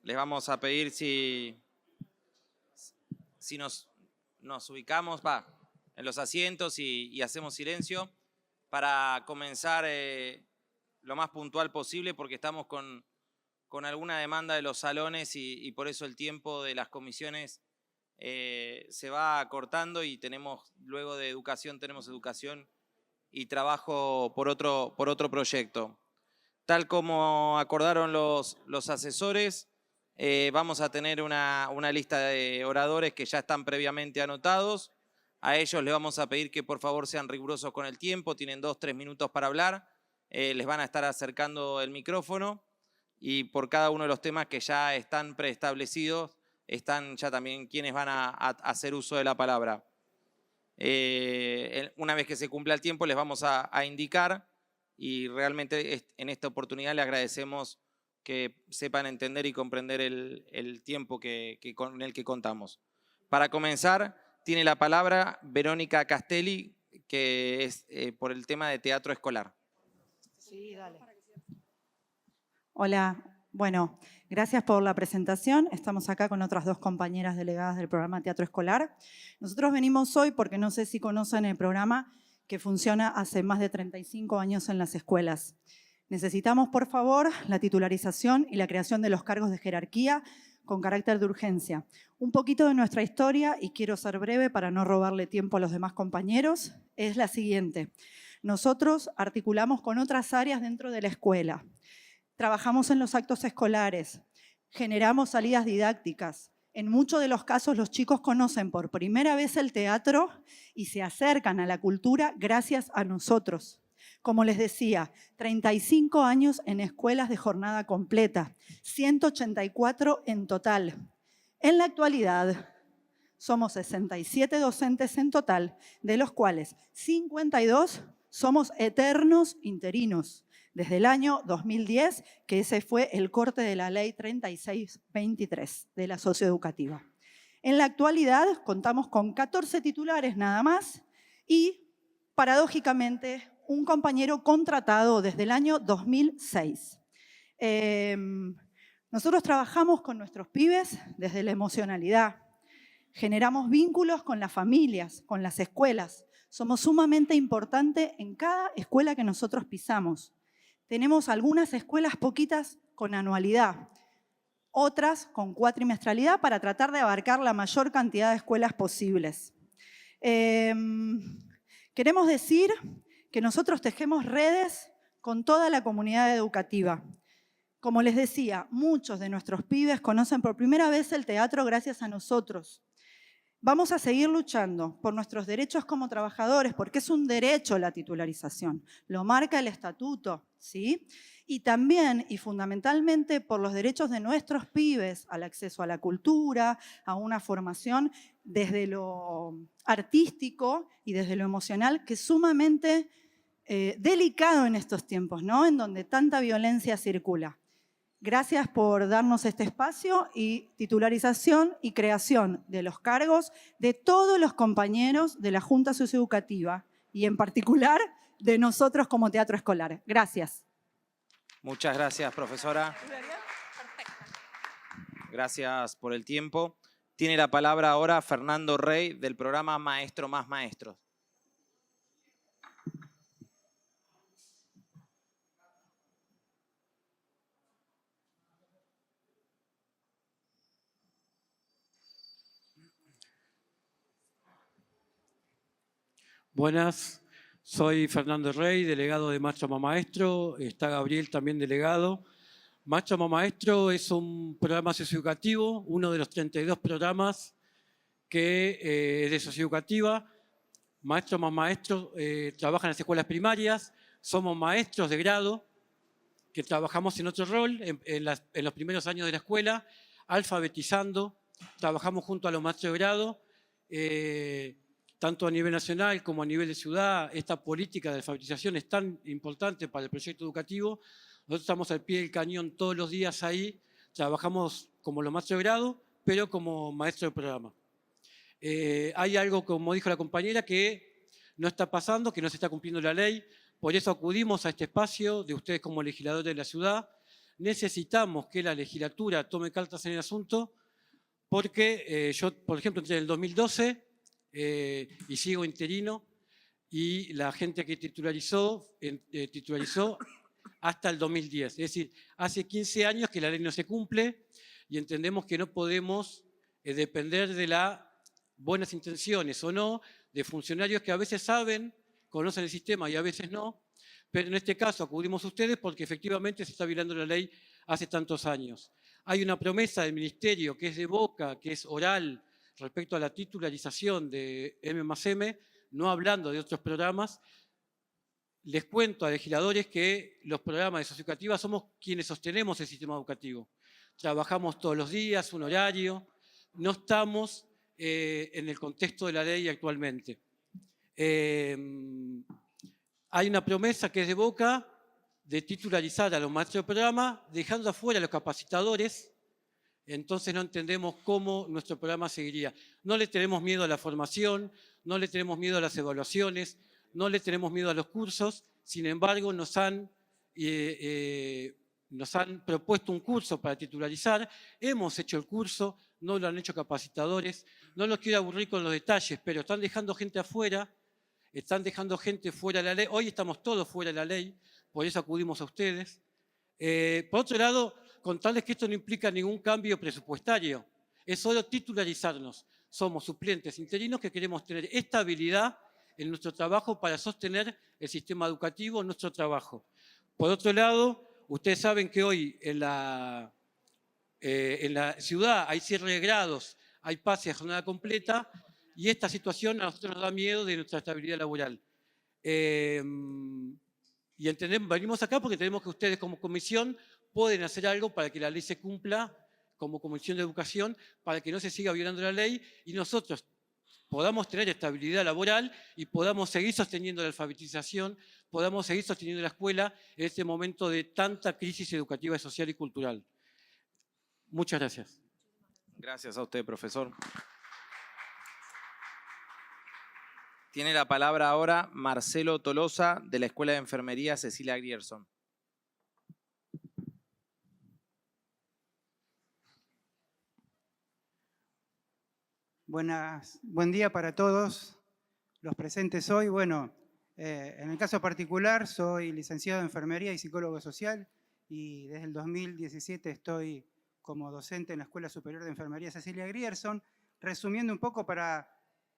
Les vamos a pedir si nos ubicamos en los asientos y hacemos silencio para comenzar lo más puntual posible, porque estamos con alguna demanda de los salones y por eso el tiempo de las comisiones se va acortando, y luego de educación tenemos educación y trabajo por otro proyecto. Tal como acordaron los asesores, vamos a tener una lista de oradores que ya están previamente anotados. A ellos les vamos a pedir que por favor sean rigurosos con el tiempo, tienen 2-3 minutos para hablar, les van a estar acercando el micrófono, y por cada uno de los temas que ya están preestablecidos, están ya también quienes van a hacer uso de la palabra. Una vez que se cumpla el tiempo les vamos a indicar, y realmente en esta oportunidad le agradecemos que sepan entender y comprender el tiempo con el que contamos. Para comenzar, tiene la palabra Verónica Castelli, que es por el tema de teatro escolar. Sí, dale. Hola, bueno, gracias por la presentación. Estamos acá con otras dos compañeras delegadas del programa Teatro Escolar. Nosotros venimos hoy porque no sé si conocen el programa que funciona hace más de 35 años en las escuelas. Necesitamos, por favor, la titularización y la creación de los cargos de jerarquía con carácter de urgencia. Un poquito de nuestra historia, y quiero ser breve para no robarle tiempo a los demás compañeros, es la siguiente. Nosotros articulamos con otras áreas dentro de la escuela. Trabajamos en los actos escolares, generamos salidas didácticas. En muchos de los casos los chicos conocen por primera vez el teatro y se acercan a la cultura gracias a nosotros. Como les decía, 35 años en escuelas de jornada completa, 184 en total. En la actualidad somos 67 docentes en total, de los cuales 52 somos eternos interinos. Desde el año 2010, que ese fue el corte de la ley 3623 de la socioeducativa. En la actualidad contamos con 14 titulares nada más y, paradójicamente, un compañero contratado desde el año 2006. Nosotros trabajamos con nuestros pibes desde la emocionalidad. Generamos vínculos con las familias, con las escuelas. Somos sumamente importantes en cada escuela que nosotros pisamos. Tenemos algunas escuelas poquitas con anualidad, otras con cuatrimestralidad para tratar de abarcar la mayor cantidad de escuelas posibles. Queremos decir que nosotros tejemos redes con toda la comunidad educativa. Como les decía, muchos de nuestros pibes conocen por primera vez el teatro gracias a nosotros. Vamos a seguir luchando por nuestros derechos como trabajadores, porque es un derecho la titularización, lo marca el estatuto, ¿sí? Y también y fundamentalmente por los derechos de nuestros pibes al acceso a la cultura, a una formación desde lo artístico y desde lo emocional, que es sumamente delicado en estos tiempos, ¿no? En donde tanta violencia circula. Gracias por darnos este espacio y titularización y creación de los cargos de todos los compañeros de la Junta Socioeducativa y en particular de nosotros como Teatro Escolar. Gracias. Muchas gracias, profesora. Gracias por el tiempo. Tiene la palabra ahora Fernando Rey del programa Maestro más Maestros. Buenas, soy Fernando Rey, delegado de Maestro más Maestro. Está Gabriel también delegado. Maestro más Maestro es un programa socioeducativo, uno de los 32 programas que es de socioeducativa. Maestro más Maestro trabaja en las escuelas primarias. Somos maestros de grado que trabajamos en otro rol en los primeros años de la escuela, alfabetizando. Trabajamos junto a los maestros de grado. Tanto a nivel nacional como a nivel de ciudad, esta política de alfabetización es tan importante para el proyecto educativo. Nosotros estamos al pie del cañón todos los días ahí, trabajamos como los maestros de grado, pero como maestro de programa. Hay algo, como dijo la compañera, que no está pasando, que no se está cumpliendo la ley, por eso acudimos a este espacio de ustedes como legisladores de la ciudad. necesitamos que la legislatura tome cartas en el asunto porque yo, por ejemplo, entré en el 2012 y sigo interino y la gente que titularizó hasta el 2010. Es decir, hace 15 años que la ley no se cumple y entendemos que no podemos depender de las buenas intenciones o no de funcionarios que a veces saben, conocen el sistema y a veces no, pero en este caso acudimos a ustedes porque efectivamente se está violando la ley hace tantos años. Hay una promesa del Ministerio que es de boca, que es oral, respecto a la titularización de M+M, no hablando de otros programas. Les cuento a legisladores que los programas de socioeducativa somos quienes sostenemos el sistema educativo. Trabajamos todos los días, un horario, no estamos en el contexto de la ley actualmente. Hay una promesa que es de boca de titularizar a los maestros de programa, dejando afuera a los capacitadores, entonces no entendemos cómo nuestro programa seguiría. No le tenemos miedo a la formación, no le tenemos miedo a las evaluaciones, no le tenemos miedo a los cursos, sin embargo nos han propuesto un curso para titularizar, hemos hecho el curso, no lo han hecho capacitadores, no los quiero aburrir con los detalles, pero están dejando gente afuera, están dejando gente fuera de la ley, hoy estamos todos fuera de la ley, por eso acudimos a ustedes. Por otro lado, contarles que esto no implica ningún cambio presupuestario, es solo titularizarnos. Somos suplentes interinos que queremos tener estabilidad en nuestro trabajo para sostener el sistema educativo, nuestro trabajo. Por otro lado, ustedes saben que hoy en la ciudad hay cierre de grados, hay pase a jornada completa y esta situación a nosotros nos da miedo de nuestra estabilidad laboral. Y entendemos, venimos acá porque tenemos que ustedes como comisión pueden hacer algo para que la ley se cumpla como Comisión de Educación, para que no se siga violando la ley y nosotros podamos tener estabilidad laboral y podamos seguir sosteniendo la alfabetización, podamos seguir sosteniendo la escuela en este momento de tanta crisis educativa, social y cultural. Muchas gracias. Gracias a usted, profesor. Tiene la palabra ahora Marcelo Tolosa, de la Escuela de Enfermería Cecilia Grierson. Buen día para todos los presentes hoy. Bueno, en el caso particular soy licenciado en Enfermería y psicólogo social y desde el 2017 estoy como docente en la Escuela Superior de Enfermería Cecilia Grierson. Resumiendo un poco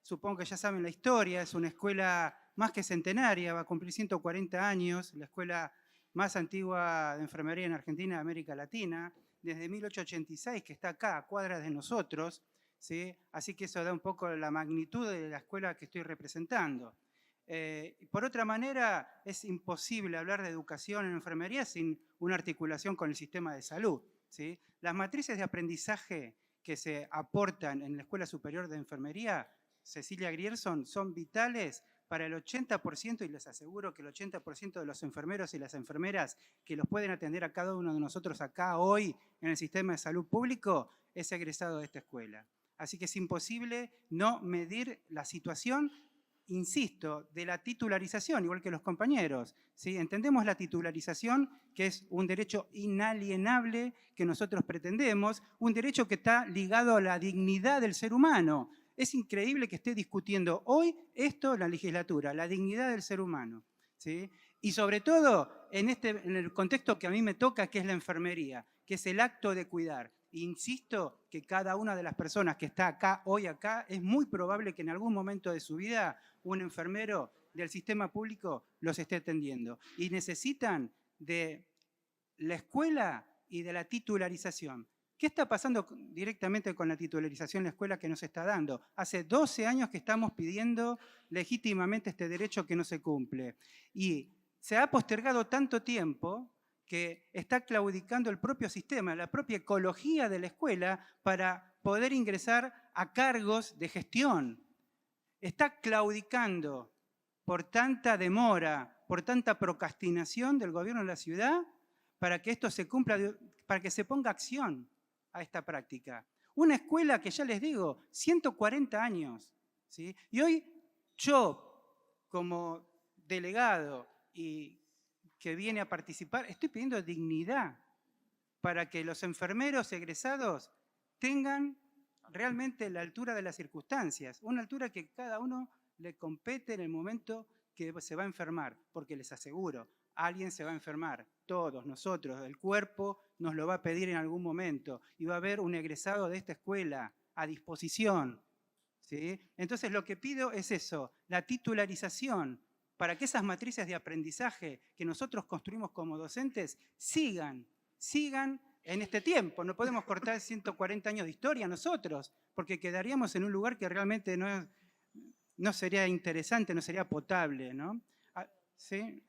supongo que ya saben la historia, es una escuela más que centenaria, va a cumplir 140 años, la escuela más antigua de enfermería en Argentina y América Latina, desde 1886 que está acá, a cuadras de nosotros. ¿Sí? Así que eso da un poco la magnitud de la escuela que estoy representando. Por otra manera, es imposible hablar de educación en enfermería sin una articulación con el sistema de salud. ¿Sí? Las matrices de aprendizaje que se aportan en la Escuela Superior de Enfermería, Cecilia Grierson, son vitales para el 80%, y les aseguro que el 80% de los enfermeros y las enfermeras que los pueden atender a cada uno de nosotros acá hoy en el sistema de salud público es egresado de esta escuela. Así que es imposible no medir la situación, insisto, de la titularización, igual que los compañeros. ¿Sí? Entendemos la titularización, que es un derecho inalienable que nosotros pretendemos, un derecho que está ligado a la dignidad del ser humano. Es increíble que esté discutiendo hoy esto la legislatura, la dignidad del ser humano. ¿Sí? Y sobre todo en el contexto que a mí me toca, que es la enfermería, que es el acto de cuidar. Insisto que cada una de las personas que está acá, hoy acá, es muy probable que en algún momento de su vida un enfermero del sistema público los esté atendiendo. Y necesitan de la escuela y de la titularización. ¿Qué está pasando directamente con la titularización en la escuela que nos está dando? Hace 12 años que estamos pidiendo legítimamente este derecho que no se cumple. Y se ha postergado tanto tiempo que está claudicando el propio sistema, la propia ecología de la escuela para poder ingresar a cargos de gestión. Está claudicando por tanta demora, por tanta procrastinación del gobierno de la ciudad para que esto se cumpla, para que se ponga acción a esta práctica. Una escuela que ya les digo, 140 años. ¿Sí? Y hoy yo, como delegado y que viene a participar, estoy pidiendo dignidad. para que los enfermeros egresados tengan realmente la altura de las circunstancias, una altura que cada uno le compete en el momento que se va a enfermar, porque les aseguro, alguien se va a enfermar, todos nosotros, el cuerpo nos lo va a pedir en algún momento y va a haber un egresado de esta escuela a disposición, ¿sí? Entonces lo que pido es eso, la titularización, para que esas matrices de aprendizaje que nosotros construimos como docentes sigan en este tiempo. No podemos cortar 140 años de historia nosotros, porque quedaríamos en un lugar que realmente no sería interesante, no sería potable, ¿no? ¿Sí?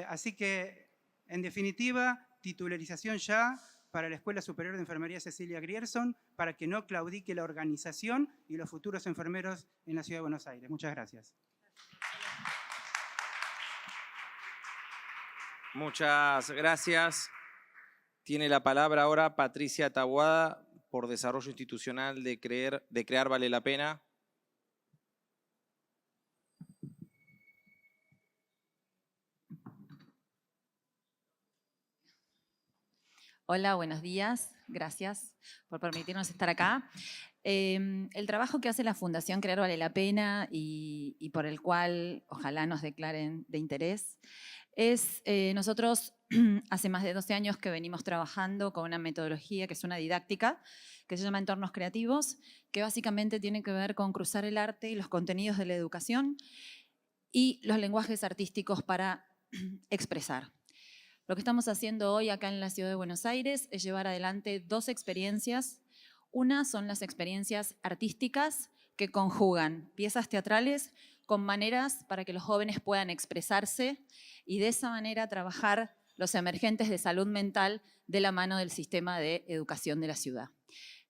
Así que, en definitiva, titularización ya para la Escuela Superior de Enfermería Cecilia Grierson, para que no claudique la organización y los futuros enfermeros en la Ciudad de Buenos Aires. Muchas gracias. Muchas gracias. Tiene la palabra ahora Patricia Taboada por Desarrollo Institucional de Crear Vale la Pena. Hola, buenos días. Gracias por permitirnos estar acá. El trabajo que hace la Fundación Crear Vale la Pena y por el cual ojalá nos declaren de interés es, nosotros hace más de 12 años que venimos trabajando con una metodología que es una didáctica, que se llama Entornos Creativos, que básicamente tiene que ver con cruzar el arte y los contenidos de la educación y los lenguajes artísticos para expresar. Lo que estamos haciendo hoy acá en la Ciudad de Buenos Aires es llevar adelante dos experiencias. Una son las experiencias artísticas que conjugan piezas teatrales con maneras para que los jóvenes puedan expresarse y de esa manera trabajar los emergentes de salud mental de la mano del sistema de educación de la ciudad.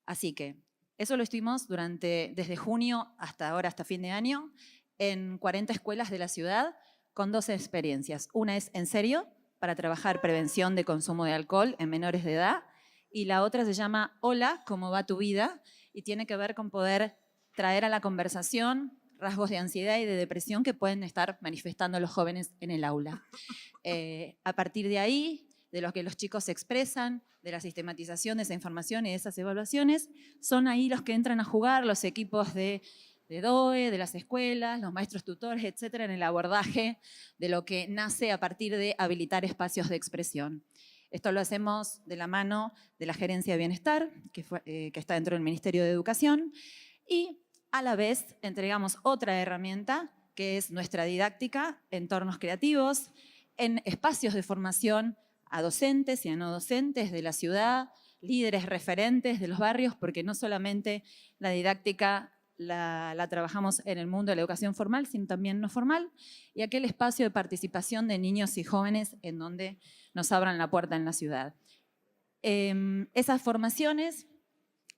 Así que eso lo estuvimos desde junio hasta ahora, hasta fin de año, en 40 escuelas de la ciudad con 12 experiencias. Una es En Serio, para trabajar prevención de consumo de alcohol en menores de edad, y la otra se llama Hola, ¿cómo va tu vida? Y tiene que ver con poder traer a la conversación rasgos de ansiedad y de depresión que pueden estar manifestando los jóvenes en el aula. A partir de ahí, de lo que los chicos expresan, de la sistematización de esa información y de esas evaluaciones, son ahí los que entran a jugar los equipos de DOE, de las escuelas, los maestros tutores, etcétera, en el abordaje de lo que nace a partir de habilitar espacios de expresión. Esto lo hacemos de la mano de la Gerencia de Bienestar, que está dentro del Ministerio de Educación, y a la vez entregamos otra herramienta, que es nuestra didáctica, Entornos Creativos, en espacios de formación a docentes y a no docentes de la ciudad, líderes referentes de los barrios, porque no solamente la didáctica la trabajamos en el mundo de la educación formal, sino también no formal, y aquel espacio de participación de niños y jóvenes en donde nos abran la puerta en la ciudad. Esas formaciones,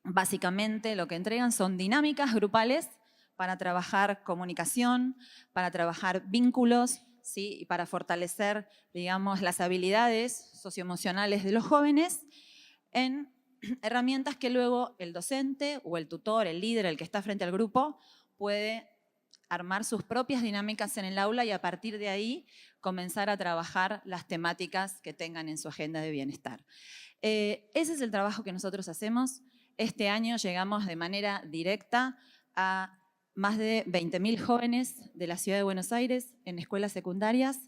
básicamente lo que entregan son dinámicas grupales para trabajar comunicación, para trabajar vínculos, ¿sí? Y para fortalecer, digamos, las habilidades socioemocionales de los jóvenes en herramientas que luego el docente o el tutor, el líder, el que está frente al grupo, puede armar sus propias dinámicas en el aula y a partir de ahí comenzar a trabajar las temáticas que tengan en su agenda de bienestar. Ese es el trabajo que nosotros hacemos. Este año llegamos de manera directa a más de 20.000 jóvenes de la Ciudad de Buenos Aires en escuelas secundarias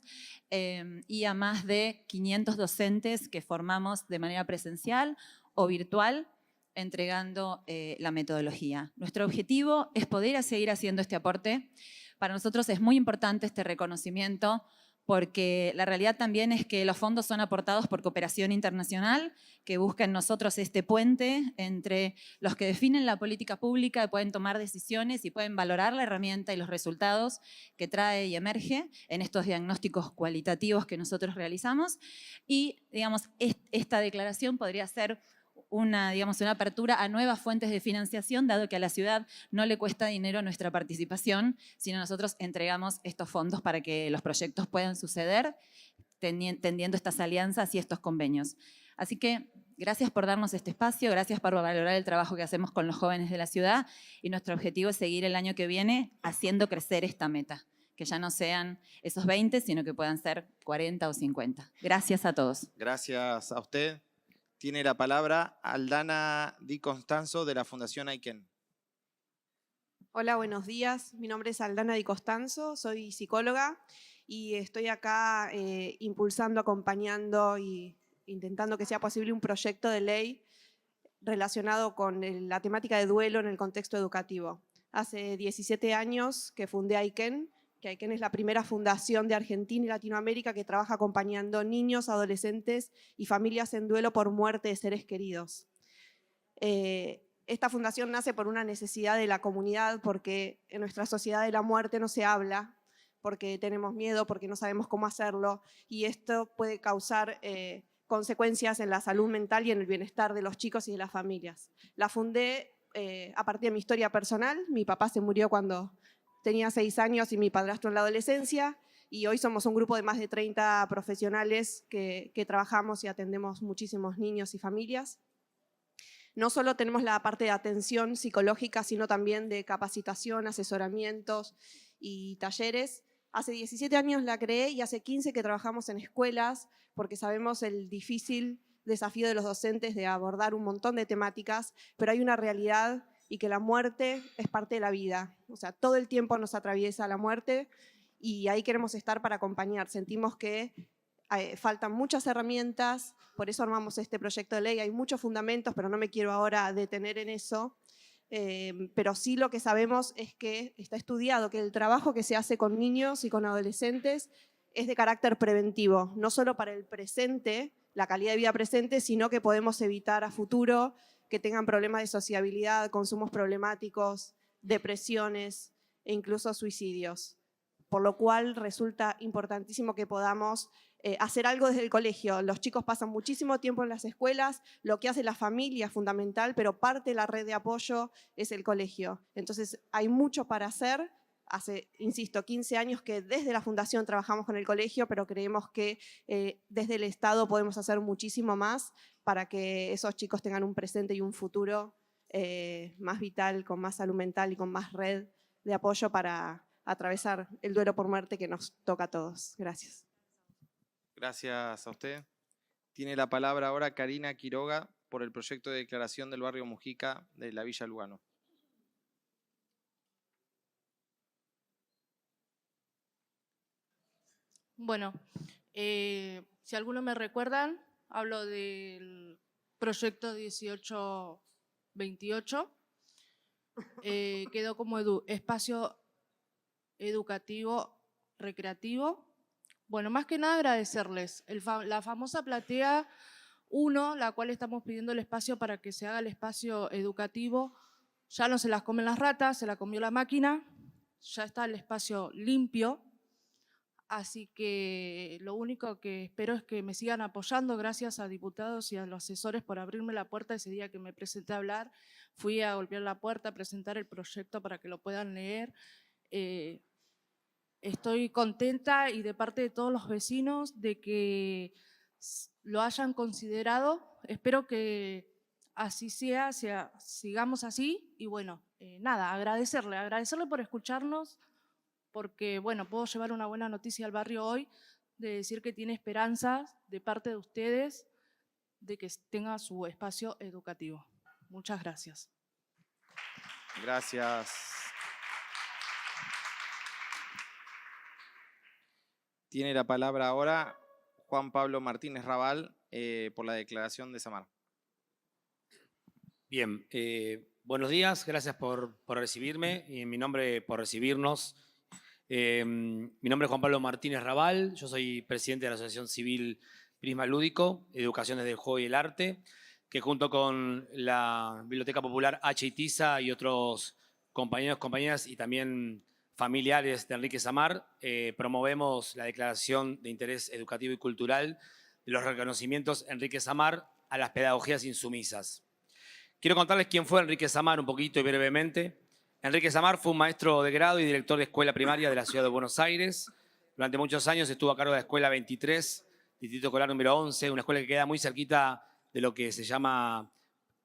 y a más de 500 docentes que formamos de manera presencial o virtual, entregando la metodología. Nuestro objetivo es poder seguir haciendo este aporte. Para nosotros es muy importante este reconocimiento porque la realidad también es que los fondos son aportados por cooperación internacional que busca en nosotros este puente entre los que definen la política pública y pueden tomar decisiones y pueden valorar la herramienta y los resultados que trae y emerge en estos diagnósticos cualitativos que nosotros realizamos. Y, digamos, esta declaración podría ser una apertura a nuevas fuentes de financiación, dado que a la ciudad no le cuesta dinero nuestra participación, sino nosotros entregamos estos fondos para que los proyectos puedan suceder, tendiendo estas alianzas y estos convenios. Así que gracias por darnos este espacio, gracias por valorar el trabajo que hacemos con los jóvenes de la ciudad y nuestro objetivo es seguir el año que viene haciendo crecer esta meta, que ya no sean esos 20, sino que puedan ser 40 o 50. Gracias a todos. Gracias a usted. Tiene la palabra Aldana Di Constanzo de la Fundación Aiken. Hola, buenos días. Mi nombre es Aldana Di Constanzo, soy psicóloga y estoy acá impulsando, acompañando e intentando que sea posible un proyecto de ley relacionado con la temática de duelo en el contexto educativo. Hace 17 años que fundé Aiken, que Aiken es la primera fundación de Argentina y Latinoamérica que trabaja acompañando niños, adolescentes y familias en duelo por muerte de seres queridos. Esta fundación nace por una necesidad de la comunidad, porque en nuestra sociedad de la muerte no se habla, porque tenemos miedo, porque no sabemos cómo hacerlo, y esto puede causar consecuencias en la salud mental y en el bienestar de los chicos y de las familias. La fundé a partir de mi historia personal. Mi papá se murió cuando tenía 6 años y mi padrastro en la adolescencia, y hoy somos un grupo de más de 30 profesionales que trabajamos y atendemos muchísimos niños y familias. No solo tenemos la parte de atención psicológica, sino también de capacitación, asesoramientos y talleres. Hace 17 años la creé y hace 15 que trabajamos en escuelas, porque sabemos el difícil desafío de los docentes de abordar un montón de temáticas, pero hay una realidad y que la muerte es parte de la vida. O sea, todo el tiempo nos atraviesa la muerte y ahí queremos estar para acompañar. Sentimos que faltan muchas herramientas, por eso armamos este proyecto de ley. Hay muchos fundamentos, pero no me quiero ahora detener en eso. Pero sí lo que sabemos es que está estudiado que el trabajo que se hace con niños y con adolescentes es de carácter preventivo, no solo para el presente, la calidad de vida presente, sino que podemos evitar a futuro que tengan problemas de sociabilidad, consumos problemáticos, depresiones e incluso suicidios. Por lo cual resulta importantísimo que podamos hacer algo desde el colegio. Los chicos pasan muchísimo tiempo en las escuelas, lo que hace la familia es fundamental, pero parte de la red de apoyo es el colegio. Entonces hay mucho para hacer. Hace, insisto, 15 años que desde la Fundación trabajamos con el colegio, pero creemos que desde el Estado podemos hacer muchísimo más para que esos chicos tengan un presente y un futuro más vital, con más salud mental y con más red de apoyo para atravesar el duelo por muerte que nos toca a todos. Gracias. Gracias a usted. Tiene la palabra ahora Karina Quiroga por el proyecto de declaración del barrio Mujica de la Villa Lugano. Bueno, si algunos me recuerdan, hablo del proyecto 1828. Quedó como espacio educativo, recreativo. Bueno, más que nada agradecerles. La famosa platea 1, la cual estamos pidiendo el espacio para que se haga el espacio educativo, ya no se las comen las ratas, se la comió la máquina, ya está el espacio limpio. Así que lo único que espero es que me sigan apoyando. Gracias a diputados y a los asesores por abrirme la puerta ese día que me presenté a hablar. Fui a golpear la puerta, a presentar el proyecto para que lo puedan leer. Estoy contenta y de parte de todos los vecinos de que lo hayan considerado. Espero que así sea, sigamos así. Y bueno, nada, agradecerle por escucharnos, porque bueno, puedo llevar una buena noticia al barrio hoy, de decir que tiene esperanzas de parte de ustedes de que tenga su espacio educativo. Muchas gracias. Gracias. Tiene la palabra ahora Juan Pablo Martínez Raval por la declaración de Samar. Bien, buenos días, gracias por recibirme y en mi nombre por recibirnos. Mi nombre es Juan Pablo Martínez Raval, yo soy presidente de la Asociación Civil Prisma Lúdico, Educación desde el Juego y el Arte, que junto con la Biblioteca Popular H. Itiza y otros compañeros, compañeras y también familiares de Enrique Samar, promovemos la declaración de interés educativo y cultural de los reconocimientos Enrique Samar a las pedagogías insumisas. Quiero contarles quién fue Enrique Samar un poquito y brevemente. Enrique Samar fue un maestro de grado y director de escuela primaria de la ciudad de Buenos Aires. Durante muchos años estuvo a cargo de la escuela 23, distrito escolar número 11, una escuela que queda muy cerquita de lo que se llama,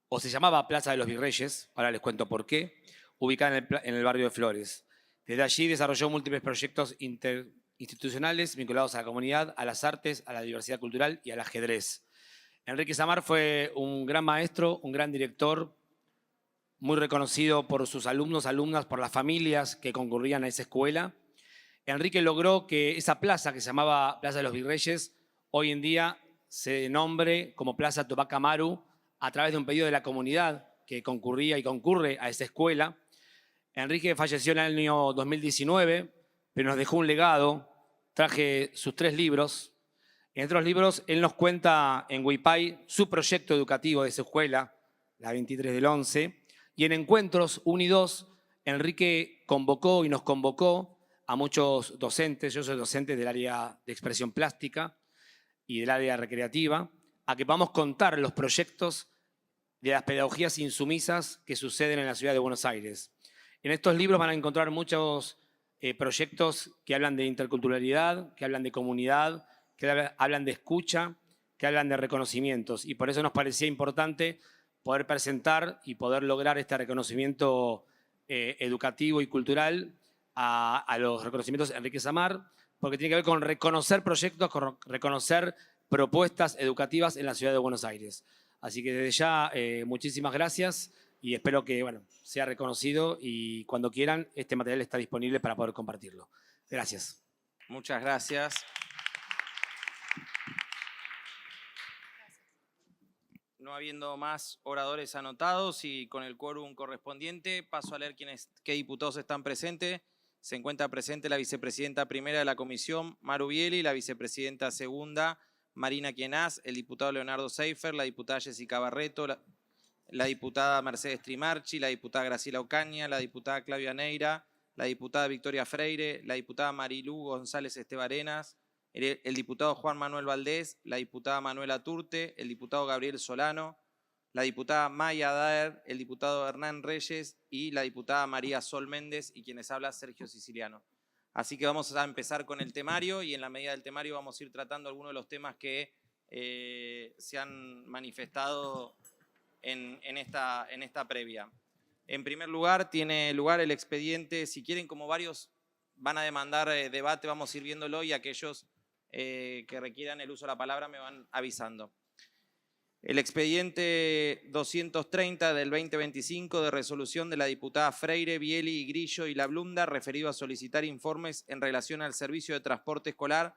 o se llamaba Plaza de los Virreyes, ahora les cuento por qué, ubicada en el barrio de Flores. Desde allí desarrolló múltiples proyectos interinstitucionales vinculados a la comunidad, a las artes, a la diversidad cultural y al ajedrez. Enrique Samar fue un gran maestro, un gran director, muy reconocido por sus alumnos, alumnas, por las familias que concurrían a esa escuela. Enrique logró que esa plaza, que se llamaba Plaza de los Virreyes, hoy en día se nombre como Plaza Tupac Amaru a través de un pedido de la comunidad que concurría y concurre a esa escuela. Enrique falleció en el año 2019, pero nos dejó un legado. Traje sus 3 libros. En otros libros, él nos cuenta en Huipay su proyecto educativo de su escuela, la 23 del 11. Y en Encuentros 1 y 2, Enrique convocó y nos convocó a muchos docentes, yo soy docente del área de expresión plástica y del área recreativa, a que podamos contar los proyectos de las pedagogías insumisas que suceden en la ciudad de Buenos Aires. En estos libros van a encontrar muchos proyectos que hablan de interculturalidad, que hablan de comunidad, que hablan de escucha, que hablan de reconocimientos. Y por eso nos parecía importante poder presentar y poder lograr este reconocimiento educativo y cultural a los reconocimientos de Enrique Samar, porque tiene que ver con reconocer proyectos, con reconocer propuestas educativas en la ciudad de Buenos Aires. Así que desde ya, muchísimas gracias y espero que sea reconocido y cuando quieran, este material está disponible para poder compartirlo. Gracias. Muchas gracias. No habiendo más oradores anotados y con el quórum correspondiente, paso a leer qué diputados están presentes. Se encuentra presente la vicepresidenta primera de la comisión, Maru Bieli, la vicepresidenta segunda, Marina Quienaz, el diputado Leonardo Seifer, la diputada Jessica Barreto, la diputada Mercedes Trimarchi, la diputada Graciela Ocaña, la diputada Claudia Neira, la diputada Victoria Freire, la diputada Marilú González Estebarenas, el diputado Juan Manuel Valdés, la diputada Manuela Turte, el diputado Gabriel Solano, la diputada Maya Daer, el diputado Hernán Reyes y la diputada María Sol Méndez y quienes habla Sergio Siciliano. Así que vamos a empezar con el temario y en la medida del temario vamos a ir tratando algunos de los temas que se han manifestado en esta previa. En primer lugar, tiene lugar el expediente, si quieren, como varios van a demandar debate, vamos a ir viéndolo y aquellos que requieran el uso de la palabra me van avisando. El expediente 230 del 2025 de resolución de la diputada Freire, Bieli, Grillo y La Blunda referido a solicitar informes en relación al servicio de transporte escolar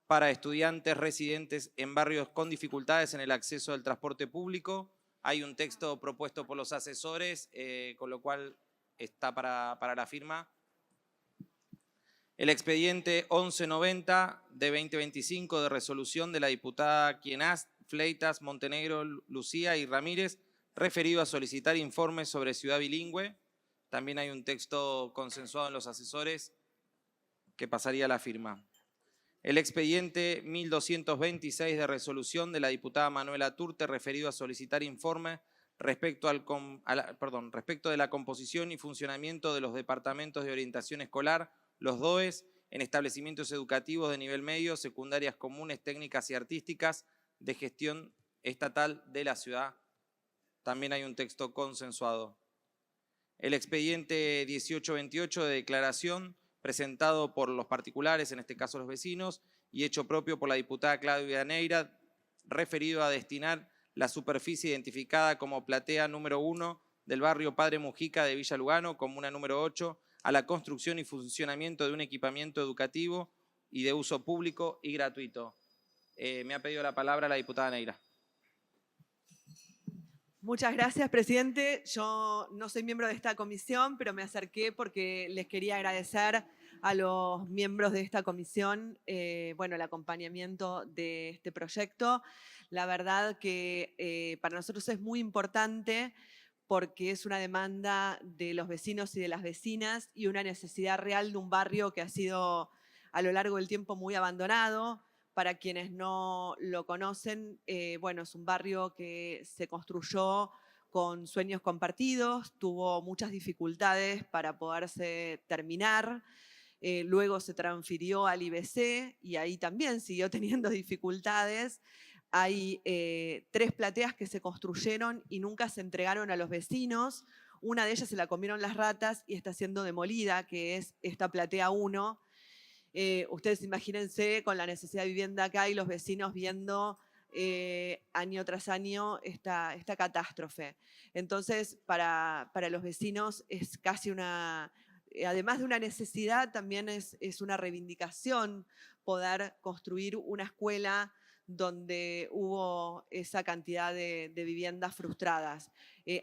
para estudiantes residentes en barrios con dificultades en el acceso al transporte público. Hay un texto propuesto por los asesores, con lo cual está para la firma. El expediente 1190 de 2025 de resolución de la diputada Quienaz, Fleitas, Montenegro, Lucía y Ramírez, referido a solicitar informes sobre ciudad bilingüe. También hay un texto consensuado en los asesores que pasaría a la firma. El expediente 1226 de resolución de la diputada Manuela Turte, referido a solicitar informes respecto de la composición y funcionamiento de los departamentos de orientación escolar, los DOES, en establecimientos educativos de nivel medio, secundarias comunes, técnicas y artísticas, de gestión estatal de la ciudad. También hay un texto consensuado. El expediente 1828 de declaración presentado por los particulares, en este caso los vecinos, y hecho propio por la diputada Claudia Neira, referido a destinar la superficie identificada como platea número 1 del barrio Padre Mujica de Villa Lugano, comuna número 8, a la construcción y funcionamiento de un equipamiento educativo y de uso público y gratuito. Me ha pedido la palabra la diputada Neira. Muchas gracias, presidente. Yo no soy miembro de esta comisión, pero me acerqué porque les quería agradecer a los miembros de esta comisión el acompañamiento de este proyecto. La verdad que para nosotros es muy importante porque es una demanda de los vecinos y de las vecinas y una necesidad real de un barrio que ha sido a lo largo del tiempo muy abandonado. Para quienes no lo conocen, es un barrio que se construyó con sueños compartidos, tuvo muchas dificultades para poderse terminar, luego se transfirió al IBC y ahí también siguió teniendo dificultades. Hay 3 plateas que se construyeron y nunca se entregaron a los vecinos. Una de ellas se la comieron las ratas y está siendo demolida, que es esta platea 1. Ustedes imagínense con la necesidad de vivienda que hay, los vecinos viendo año tras año esta catástrofe. Entonces, para los vecinos es casi además de una necesidad, también es una reivindicación poder construir una escuela donde hubo esa cantidad de viviendas frustradas.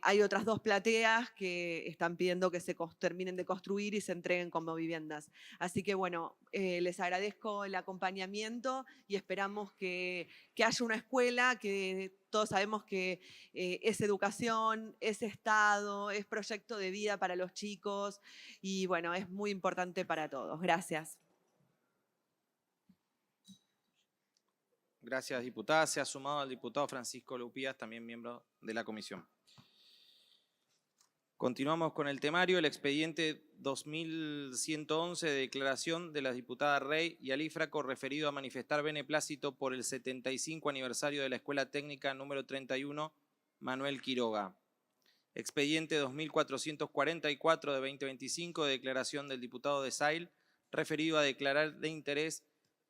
Hay otras 2 plateas que están pidiendo que se terminen de construir y se entreguen como viviendas. Así que bueno, les agradezco el acompañamiento y esperamos que haya una escuela que todos sabemos que es educación, es Estado, es proyecto de vida para los chicos y bueno, es muy importante para todos. Gracias. Gracias, diputada. Se ha sumado al diputado Francisco Lupías, también miembro de la comisión. Continuamos con el temario, el expediente 2111 de declaración de las diputadas Rey y Alífraco referido a manifestar beneplácito por el 75 aniversario de la Escuela Técnica número 31 Manuel Quiroga. Expediente 2444 de 2025 de declaración del diputado de SAIL referido a declarar de interés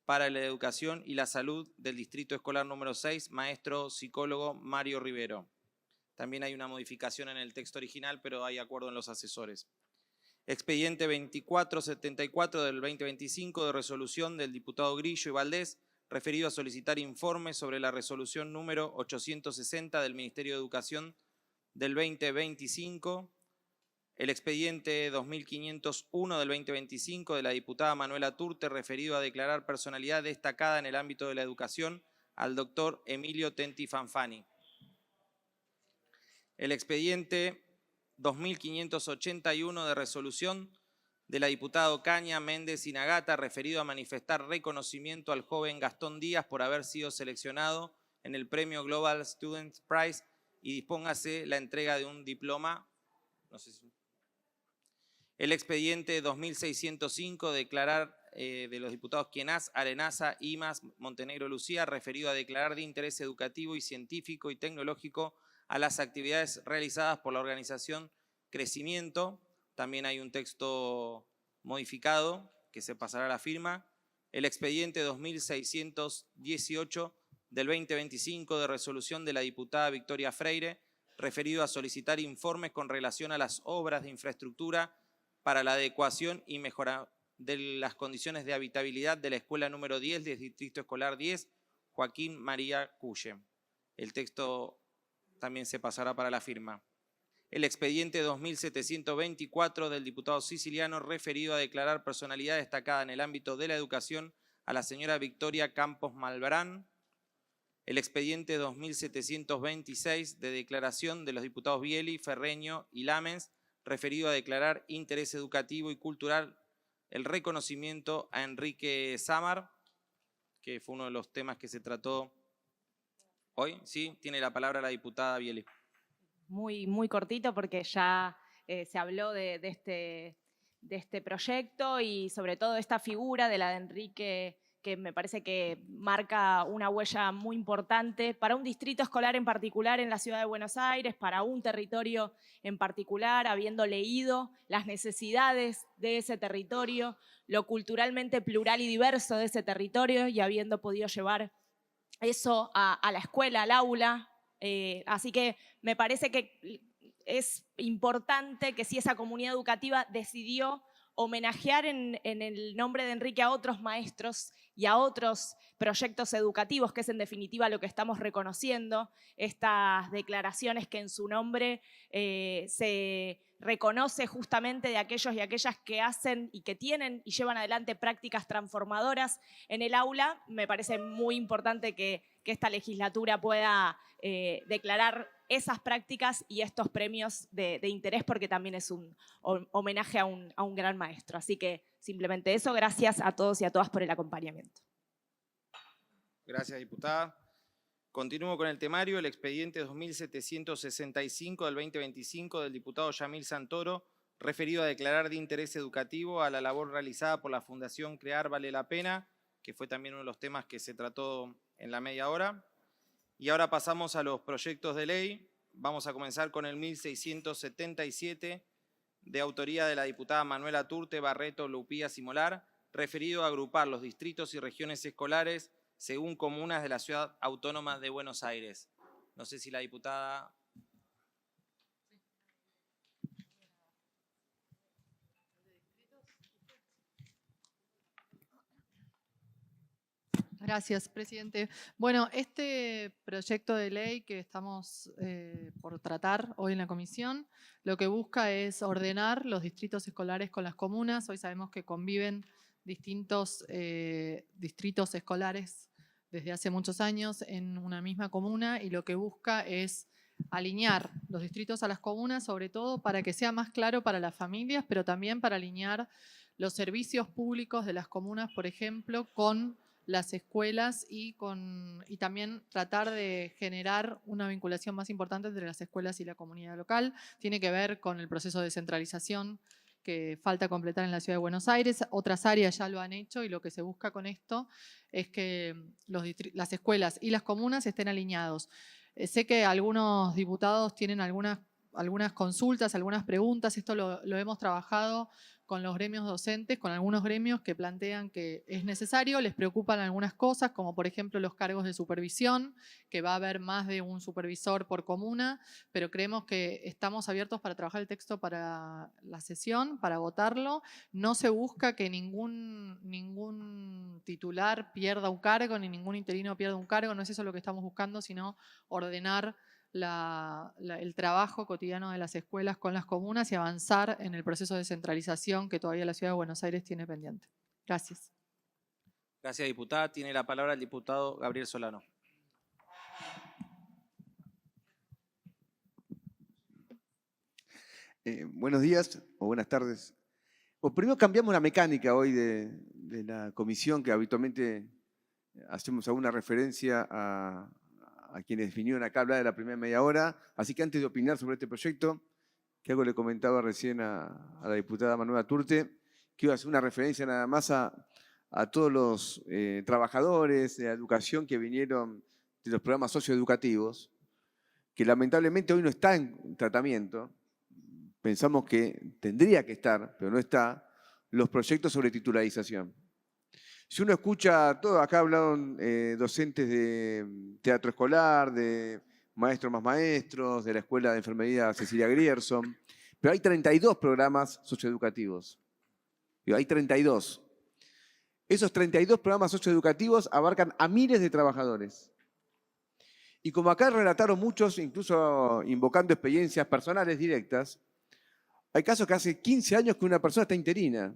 para la educación y la salud del Distrito Escolar número 6, maestro psicólogo Mario Rivero. También hay una modificación en el texto original, pero hay acuerdo en los asesores. Expediente 2474 del 2025 de resolución del diputado Grillo y Valdés, referido a solicitar informes sobre la resolución número 860 del Ministerio de Educación del 2025. El expediente 2501 del 2025 de la diputada Manuela Turte, referido a declarar personalidad destacada en el ámbito de la educación al doctor Emilio Tenti Fanfani. El expediente 2581 de resolución de la diputada Ocaña, Méndez y Nagata, referido a manifestar reconocimiento al joven Gastón Díaz por haber sido seleccionado en el premio Global Student Prize y dispóngase la entrega de un diploma. No sé si... El expediente 2605 declarar de los diputados Quienaz, Arenaza, Imas, Montenegro, Lucía, referido a declarar de interés educativo y científico y tecnológico a las actividades realizadas por la organización Crecimiento. También hay un texto modificado que se pasará a la firma. El expediente 2618 del 2025 de resolución de la diputada Victoria Freire, referido a solicitar informes con relación a las obras de infraestructura para la adecuación y mejora de las condiciones de habitabilidad de la escuela número 10 del Distrito Escolar 10, Joaquín María Cuye. El texto también se pasará para la firma. El expediente 2724 del diputado siciliano referido a declarar personalidad destacada en el ámbito de la educación a la señora Victoria Campos Malbrán. El expediente 2726 de declaración de los diputados Bieli, Ferreño y Lamens, referido a declarar interés educativo y cultural el reconocimiento a Enrique Samar, que fue uno de los temas que se trató hoy. Sí, tiene la palabra la diputada Bieli. Muy cortito porque ya se habló de este proyecto y sobre todo esta figura de la de Enrique, que me parece que marca una huella muy importante para un distrito escolar en particular en la ciudad de Buenos Aires, para un territorio en particular, habiendo leído las necesidades de ese territorio, lo culturalmente plural y diverso de ese territorio y habiendo podido llevar eso a la escuela, al aula. Así que me parece que es importante que si esa comunidad educativa decidió homenajear en el nombre de Enrique a otros maestros y a otros proyectos educativos, que es en definitiva lo que estamos reconociendo, estas declaraciones que en su nombre se reconoce justamente de aquellos y aquellas que hacen y que tienen y llevan adelante prácticas transformadoras en el aula. Me parece muy importante que esta legislatura pueda declarar esas prácticas y estos premios de interés, porque también es un homenaje a un gran maestro. Así que simplemente eso, gracias a todos y a todas por el acompañamiento. Gracias, diputada. Continúo con el temario, el expediente 2765 del 2025 del diputado Yamil Santoro, referido a declarar de interés educativo a la labor realizada por la Fundación Crear Vale la Pena, que fue también uno de los temas que se trató en la media hora. Y ahora pasamos a los proyectos de ley. Vamos a comenzar con el 1677, de autoría de la diputada Manuela Turte, Barreto, Lupías y Molar, referido a agrupar los distritos y regiones escolares según comunas de la Ciudad Autónoma de Buenos Aires. No sé si la diputada... Gracias, presidente. Bueno, este proyecto de ley que estamos por tratar hoy en la comisión, lo que busca es ordenar los distritos escolares con las comunas. Hoy sabemos que conviven distintos distritos escolares desde hace muchos años en una misma comuna, y lo que busca es alinear los distritos a las comunas, sobre todo para que sea más claro para las familias, pero también para alinear los servicios públicos de las comunas, por ejemplo, con las escuelas y también tratar de generar una vinculación más importante entre las escuelas y la comunidad local. Tiene que ver con el proceso de descentralización que falta completar en la Ciudad de Buenos Aires. Otras áreas ya lo han hecho, y lo que se busca con esto es que las escuelas y las comunas estén alineados. Sé que algunos diputados tienen algunas consultas, algunas preguntas. Esto lo hemos trabajado con los gremios docentes, con algunos gremios que plantean que es necesario. Les preocupan algunas cosas, como por ejemplo los cargos de supervisión, que va a haber más de un supervisor por comuna, pero creemos que estamos abiertos para trabajar el texto para la sesión, para votarlo. No se busca que ningún titular pierda un cargo, ni ningún interino pierda un cargo, no es eso lo que estamos buscando, sino ordenar el trabajo cotidiano de las escuelas con las comunas y avanzar en el proceso de descentralización que todavía la Ciudad de Buenos Aires tiene pendiente. Gracias. Gracias, diputada. Tiene la palabra el diputado Gabriel Solano. Buenos días o buenas tardes. Primero cambiamos la mecánica hoy de la comisión, que habitualmente hacemos alguna referencia a quienes vinieron acá a hablar de la primera media hora. Así que antes de opinar sobre este proyecto, que algo le comentaba recién a la diputada Manuela Turte, quiero hacer una referencia nada más a todos los trabajadores de la educación que vinieron de los programas socioeducativos, que lamentablemente hoy no está en tratamiento. Pensamos que tendría que estar, pero no está, los proyectos sobre titularización. Si uno escucha todo, acá hablaron docentes de teatro escolar, de maestros más maestros, de la Escuela de Enfermería Cecilia Grierson, pero hay 32 programas socioeducativos. Hay 32. Esos 32 programas socioeducativos abarcan a miles de trabajadores. Y como acá relataron muchos, incluso invocando experiencias personales directas, hay casos que hace 15 años que una persona está interina.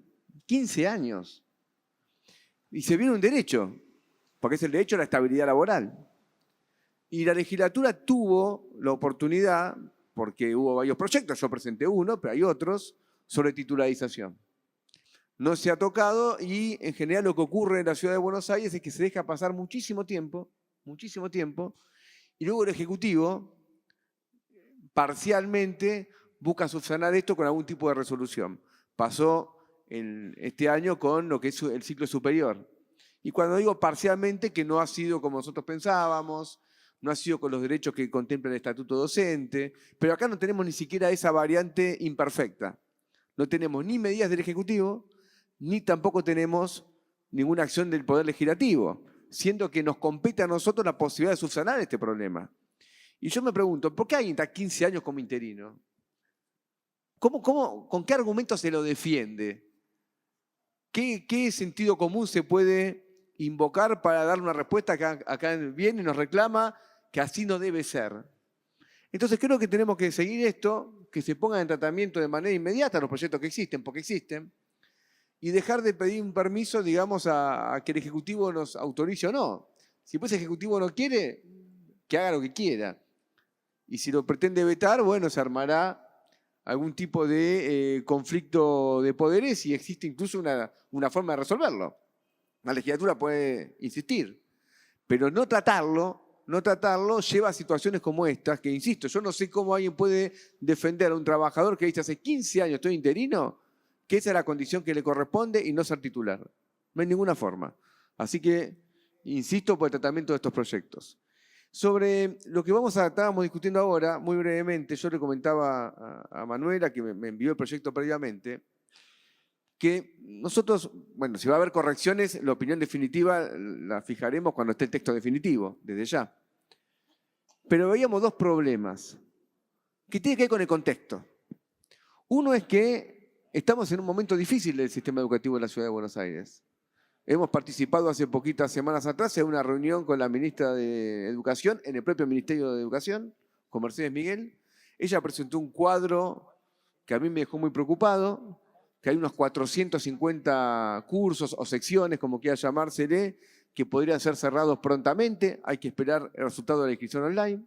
15 años. Y se viene un derecho, porque es el derecho a la estabilidad laboral. Y la legislatura tuvo la oportunidad, porque hubo varios proyectos, yo presenté uno, pero hay otros, sobre titularización. No se ha tocado, y en general lo que ocurre en la Ciudad de Buenos Aires es que se deja pasar muchísimo tiempo, y luego el Ejecutivo parcialmente busca subsanar esto con algún tipo de resolución. Pasó este año con lo que es el ciclo superior. Y cuando digo parcialmente, que no ha sido como nosotros pensábamos, no ha sido con los derechos que contempla el estatuto docente, pero acá no tenemos ni siquiera esa variante imperfecta. No tenemos ni medidas del Ejecutivo, ni tampoco tenemos ninguna acción del Poder Legislativo, siendo que nos compete a nosotros la posibilidad de subsanar este problema. Y yo me pregunto, ¿por qué alguien está 15 años como interino? ¿Con qué argumento se lo defiende? ¿Qué sentido común se puede invocar para dar una respuesta que acá viene y nos reclama que así no debe ser? Entonces creo que tenemos que seguir esto, que se pongan en tratamiento de manera inmediata los proyectos que existen, porque existen, y dejar de pedir un permiso, digamos, a que el Ejecutivo nos autorice o no. Si pues el Ejecutivo no quiere, que haga lo que quiera. Y si lo pretende vetar, bueno, se armará algún tipo de conflicto de poderes, y existe incluso una forma de resolverlo. La legislatura puede insistir, pero no tratarlo lleva a situaciones como estas, que insisto, yo no sé cómo alguien puede defender a un trabajador que dice hace 15 años estoy interino, que esa es la condición que le corresponde y no ser titular. No hay ninguna forma. Así que insisto por el tratamiento de estos proyectos. Sobre lo que estábamos discutiendo ahora, muy brevemente, yo le comentaba a Manuela, que me envió el proyecto previamente, que nosotros, bueno, si va a haber correcciones, la opinión definitiva la fijaremos cuando esté el texto definitivo, desde ya. Pero veíamos dos problemas que tienen que ver con el contexto. Uno es que estamos en un momento difícil del sistema educativo de la Ciudad de Buenos Aires. Hemos participado hace poquitas semanas atrás en una reunión con la ministra de Educación, en el propio Ministerio de Educación, con Mercedes Miguel. Ella presentó un cuadro que a mí me dejó muy preocupado, que hay unos 450 cursos o secciones, como quiera llamársele, que podrían ser cerrados prontamente. Hay que esperar el resultado de la inscripción online.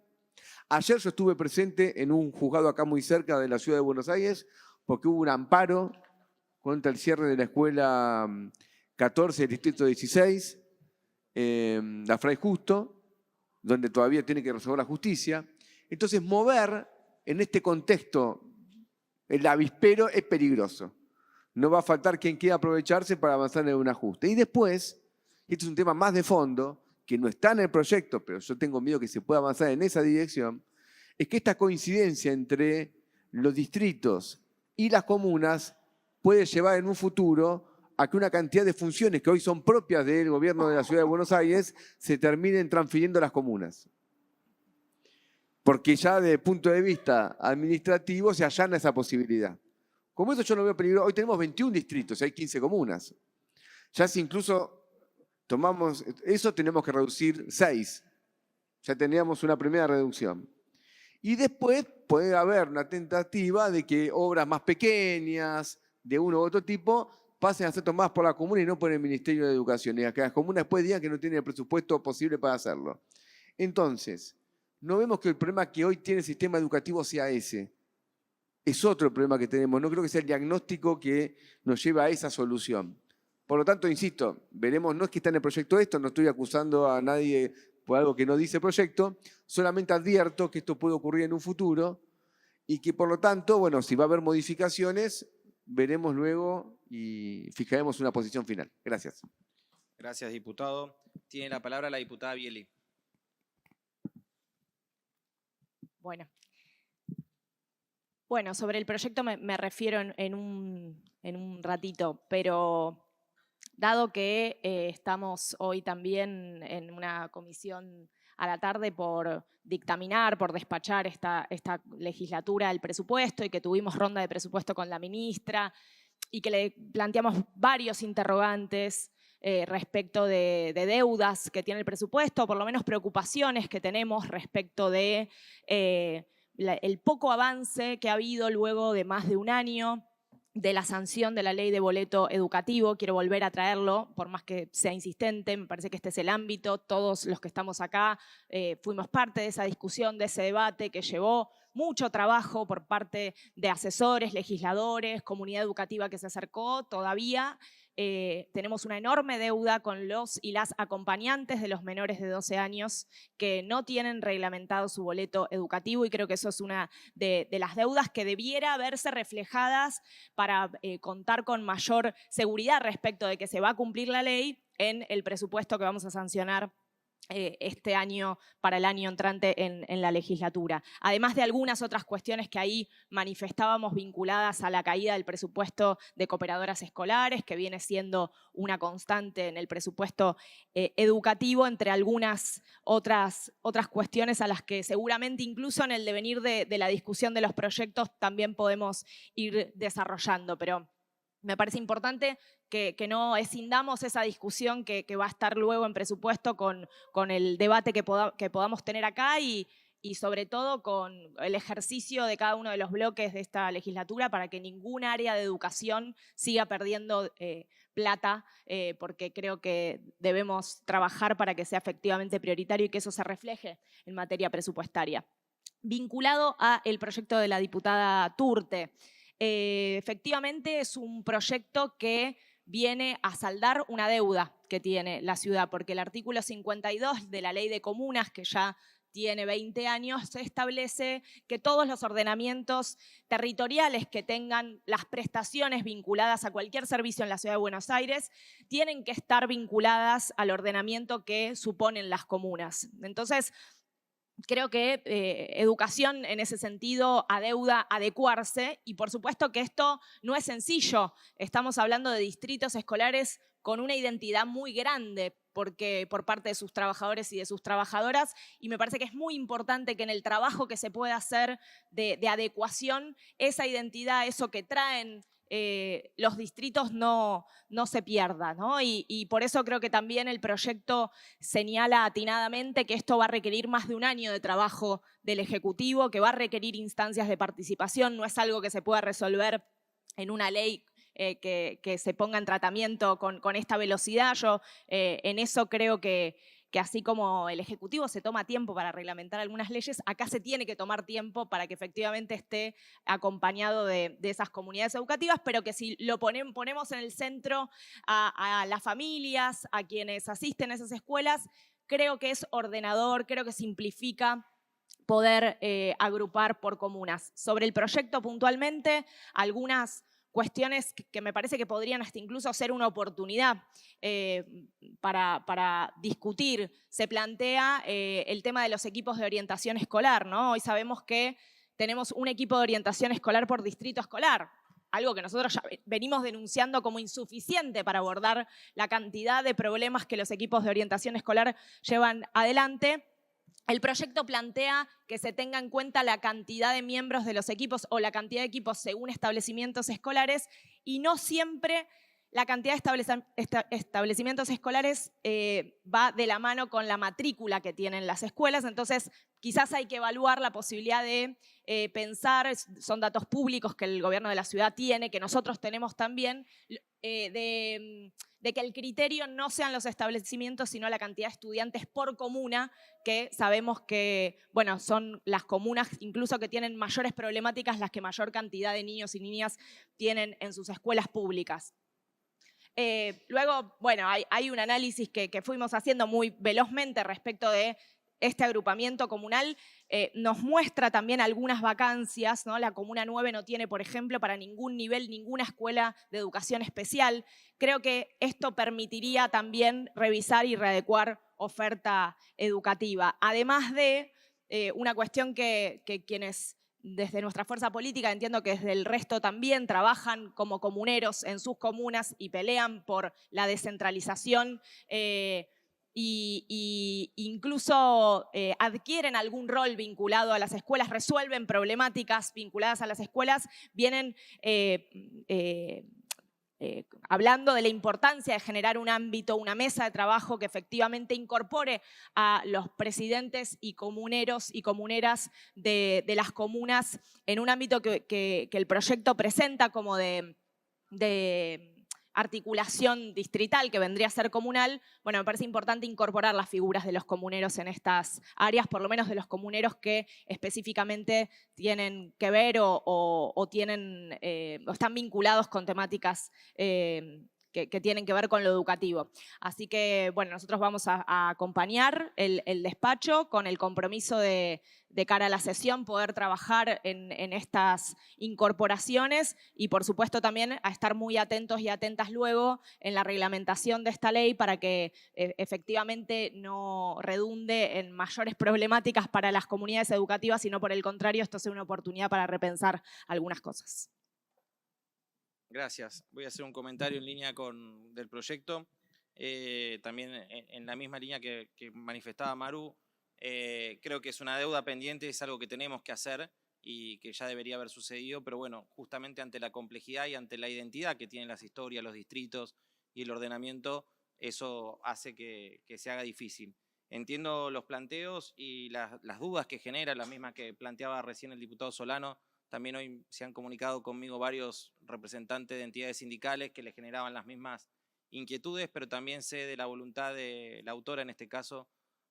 Ayer yo estuve presente en un juzgado acá muy cerca de la Ciudad de Buenos Aires, porque hubo un amparo contra el cierre de la escuela 14 del Distrito 16, la Fray Justo, donde todavía tiene que resolver la justicia. Entonces, mover en este contexto el avispero es peligroso. No va a faltar quien quiera aprovecharse para avanzar en un ajuste. Y después, este es un tema más de fondo, que no está en el proyecto, pero yo tengo miedo que se pueda avanzar en esa dirección, es que esta coincidencia entre los distritos y las comunas puede llevar en un futuro a que una cantidad de funciones que hoy son propias del gobierno de la Ciudad de Buenos Aires se terminen transfiriendo a las comunas. Porque ya desde el punto de vista administrativo se allana esa posibilidad. Como eso yo lo veo peligroso. Hoy tenemos 21 distritos, hay 15 comunas. Ya si incluso tomamos eso, tenemos que reducir 6. Ya teníamos una primera reducción. Y después puede haber una tentativa de que obras más pequeñas, de uno u otro tipo, pasen a ser tomadas por la comuna y no por el Ministerio de Educación. Y que las comunas después digan que no tienen el presupuesto posible para hacerlo. Entonces, no vemos que el problema que hoy tiene el sistema educativo sea ese. Es otro el problema que tenemos. No creo que sea el diagnóstico que nos lleva a esa solución. Por lo tanto, insisto, veremos, no es que está en el proyecto esto, no estoy acusando a nadie por algo que no dice el proyecto, solamente advierto que esto puede ocurrir en un futuro y que por lo tanto, bueno, si va a haber modificaciones, veremos luego y fijaremos una posición final. Gracias. Gracias, diputado. Tiene la palabra la diputada Bieli. Bueno, sobre el proyecto me refiero en un ratito, pero dado que estamos hoy también en una comisión a la tarde por dictaminar, por despachar esta legislatura el presupuesto y que tuvimos ronda de presupuesto con la ministra y que le planteamos varios interrogantes respecto de deudas que tiene el presupuesto, por lo menos preocupaciones que tenemos respecto de el poco avance que ha habido luego de más de un año de la sanción de la ley de boleto educativo. Quiero volver a traerlo, por más que sea insistente, me parece que este es el ámbito. Todos los que estamos acá fuimos parte de esa discusión, de ese debate que llevó mucho trabajo por parte de asesores, legisladores, comunidad educativa que se acercó. Todavía tenemos una enorme deuda con los y las acompañantes de los menores de 12 años que no tienen reglamentado su boleto educativo, y creo que eso es una de las deudas que debiera verse reflejadas para contar con mayor seguridad respecto de que se va a cumplir la ley en el presupuesto que vamos a sancionar este año, para el año entrante en la legislatura. Además de algunas otras cuestiones que ahí manifestábamos vinculadas a la caída del presupuesto de cooperadoras escolares, que viene siendo una constante en el presupuesto educativo, entre algunas otras cuestiones a las que seguramente incluso en el devenir de la discusión de los proyectos también podemos ir desarrollando, pero me parece importante que no escindamos esa discusión que va a estar luego en presupuesto con el debate que podamos tener acá y sobre todo con el ejercicio de cada uno de los bloques de esta legislatura para que ningún área de educación siga perdiendo plata, porque creo que debemos trabajar para que sea efectivamente prioritario y que eso se refleje en materia presupuestaria. Vinculado al proyecto de la diputada Turte, efectivamente es un proyecto que viene a saldar una deuda que tiene la ciudad, porque el artículo 52 de la Ley de Comunas, que ya tiene 20 años, establece que todos los ordenamientos territoriales que tengan las prestaciones vinculadas a cualquier servicio en la Ciudad de Buenos Aires tienen que estar vinculadas al ordenamiento que suponen las comunas. Entonces, creo que educación en ese sentido adeuda adecuarse y por supuesto que esto no es sencillo. Estamos hablando de distritos escolares con una identidad muy grande por parte de sus trabajadores y de sus trabajadoras, y me parece que es muy importante que en el trabajo que se pueda hacer de adecuación, esa identidad, eso que traen los distritos no se pierda, ¿no? Y por eso creo que también el proyecto señala atinadamente que esto va a requerir más de un año de trabajo del Ejecutivo, que va a requerir instancias de participación, no es algo que se pueda resolver en una ley que se ponga en tratamiento con esta velocidad. Yo en eso creo que así como el Ejecutivo se toma tiempo para reglamentar algunas leyes, acá se tiene que tomar tiempo para que efectivamente esté acompañado de esas comunidades educativas, pero que si lo ponemos en el centro a las familias, a quienes asisten a esas escuelas, creo que es ordenador, creo que simplifica poder agrupar por comunas. Sobre el proyecto puntualmente, algunas cuestiones que me parece que podrían hasta incluso ser una oportunidad para discutir. Se plantea el tema de los equipos de orientación escolar, ¿no? Hoy sabemos que tenemos un equipo de orientación escolar por distrito escolar, algo que nosotros ya venimos denunciando como insuficiente para abordar la cantidad de problemas que los equipos de orientación escolar llevan adelante. El proyecto plantea que se tenga en cuenta la cantidad de miembros de los equipos o la cantidad de equipos según establecimientos escolares y no siempre la cantidad de establecimientos escolares va de la mano con la matrícula que tienen las escuelas. Entonces, quizás hay que evaluar la posibilidad de pensar, son datos públicos que el gobierno de la ciudad tiene, que nosotros tenemos también, de que el criterio no sean los establecimientos, sino la cantidad de estudiantes por comuna, que sabemos que, bueno, son las comunas incluso que tienen mayores problemáticas, las que mayor cantidad de niños y niñas tienen en sus escuelas públicas. Luego, bueno, hay un análisis que fuimos haciendo muy velozmente respecto de este agrupamiento comunal. Nos muestra también algunas vacancias, ¿no? La Comuna 9 no tiene, por ejemplo, para ningún nivel, ninguna escuela de educación especial. Creo que esto permitiría también revisar y readecuar oferta educativa. Además de una cuestión que quienes desde nuestra fuerza política, entiendo que desde el resto también trabajan como comuneros en sus comunas y pelean por la descentralización y incluso adquieren algún rol vinculado a las escuelas, resuelven problemáticas vinculadas a las escuelas, vienen hablando de la importancia de generar un ámbito, una mesa de trabajo que efectivamente incorpore a los presidentes y comuneros y comuneras de las comunas en un ámbito que el proyecto presenta como de articulación distrital, que vendría a ser comunal. Bueno, me parece importante incorporar las figuras de los comuneros en estas áreas, por lo menos de los comuneros que específicamente tienen que ver o están vinculados con temáticas que tienen que ver con lo educativo. Así que, bueno, nosotros vamos a acompañar el despacho con el compromiso de cara a la sesión poder trabajar en estas incorporaciones y, por supuesto, también a estar muy atentos y atentas luego en la reglamentación de esta ley para que efectivamente no redunde en mayores problemáticas para las comunidades educativas, sino por el contrario, esto sea una oportunidad para repensar algunas cosas. Gracias. Voy a hacer un comentario en línea del proyecto. También en la misma línea que manifestaba Maru, creo que es una deuda pendiente, es algo que tenemos que hacer y que ya debería haber sucedido, pero bueno, justamente ante la complejidad y ante la identidad que tienen las historias, los distritos y el ordenamiento, eso hace que se haga difícil. Entiendo los planteos y las dudas que genera, las mismas que planteaba recién el diputado Solano. También hoy se han comunicado conmigo varios representantes de entidades sindicales que le generaban las mismas inquietudes, pero también sé de la voluntad de la autora, en este caso,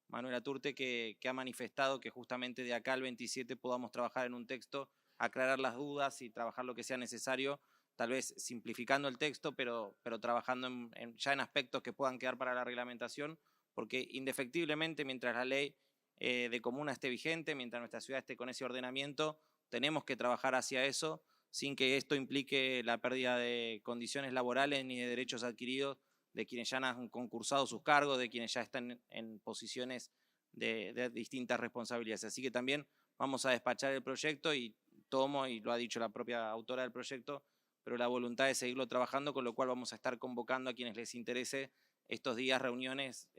Manuela Turte, que ha manifestado que justamente de acá al 27 podamos trabajar en un texto, aclarar las dudas y trabajar lo que sea necesario, tal vez simplificando el texto, pero trabajando ya en aspectos que puedan quedar para la reglamentación, porque indefectiblemente mientras la ley de comuna esté vigente, mientras nuestra ciudad esté con ese ordenamiento, tenemos que trabajar hacia eso sin que esto implique la pérdida de condiciones laborales ni de derechos adquiridos de quienes ya han concursado sus cargos, de quienes ya están en posiciones de distintas responsabilidades. Así que también vamos a despachar el proyecto y tomo, y lo ha dicho la propia autora del proyecto, pero la voluntad de seguirlo trabajando, con lo cual vamos a estar convocando a quienes les interese estos días reuniones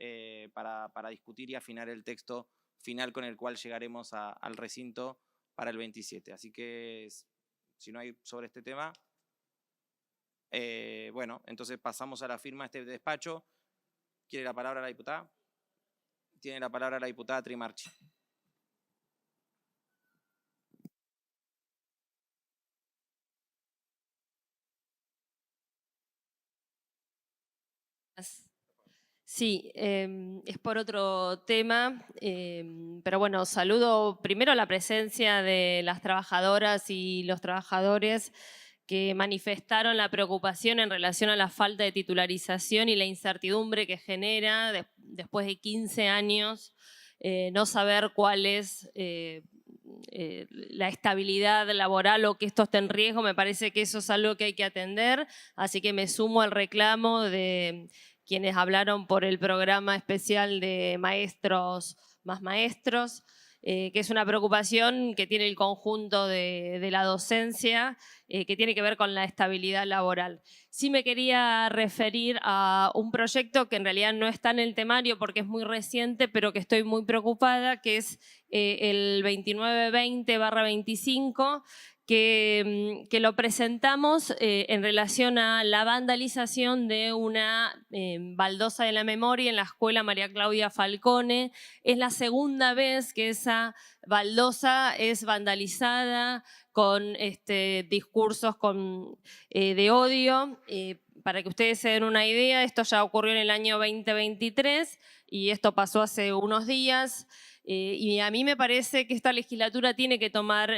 para discutir y afinar el texto final con el cual llegaremos al recinto para el 27. Así que, si no hay sobre este tema, bueno, entonces pasamos a la firma de este despacho. ¿Quiere la palabra la diputada? Tiene la palabra la diputada Trimarchi. Sí, es por otro tema, pero bueno, saludo primero la presencia de las trabajadoras y los trabajadores que manifestaron la preocupación en relación a la falta de titularización y la incertidumbre que genera después de 15 años no saber cuál es la estabilidad laboral o que esto esté en riesgo. Me parece que eso es algo que hay que atender, así que me sumo al reclamo de quienes hablaron por el programa especial de Maestros más Maestros, que es una preocupación que tiene el conjunto de la docencia, que tiene que ver con la estabilidad laboral. Sí me quería referir a un proyecto que en realidad no está en el temario porque es muy reciente, pero que estoy muy preocupada, que es el 2920/25, que lo presentamos en relación a la vandalización de una baldosa de la memoria en la Escuela María Claudia Falcone. Es la segunda vez que esa baldosa es vandalizada con discursos de odio. Para que ustedes se den una idea, esto ya ocurrió en el año 2023 y esto pasó hace unos días. Y a mí me parece que esta legislatura tiene que tomar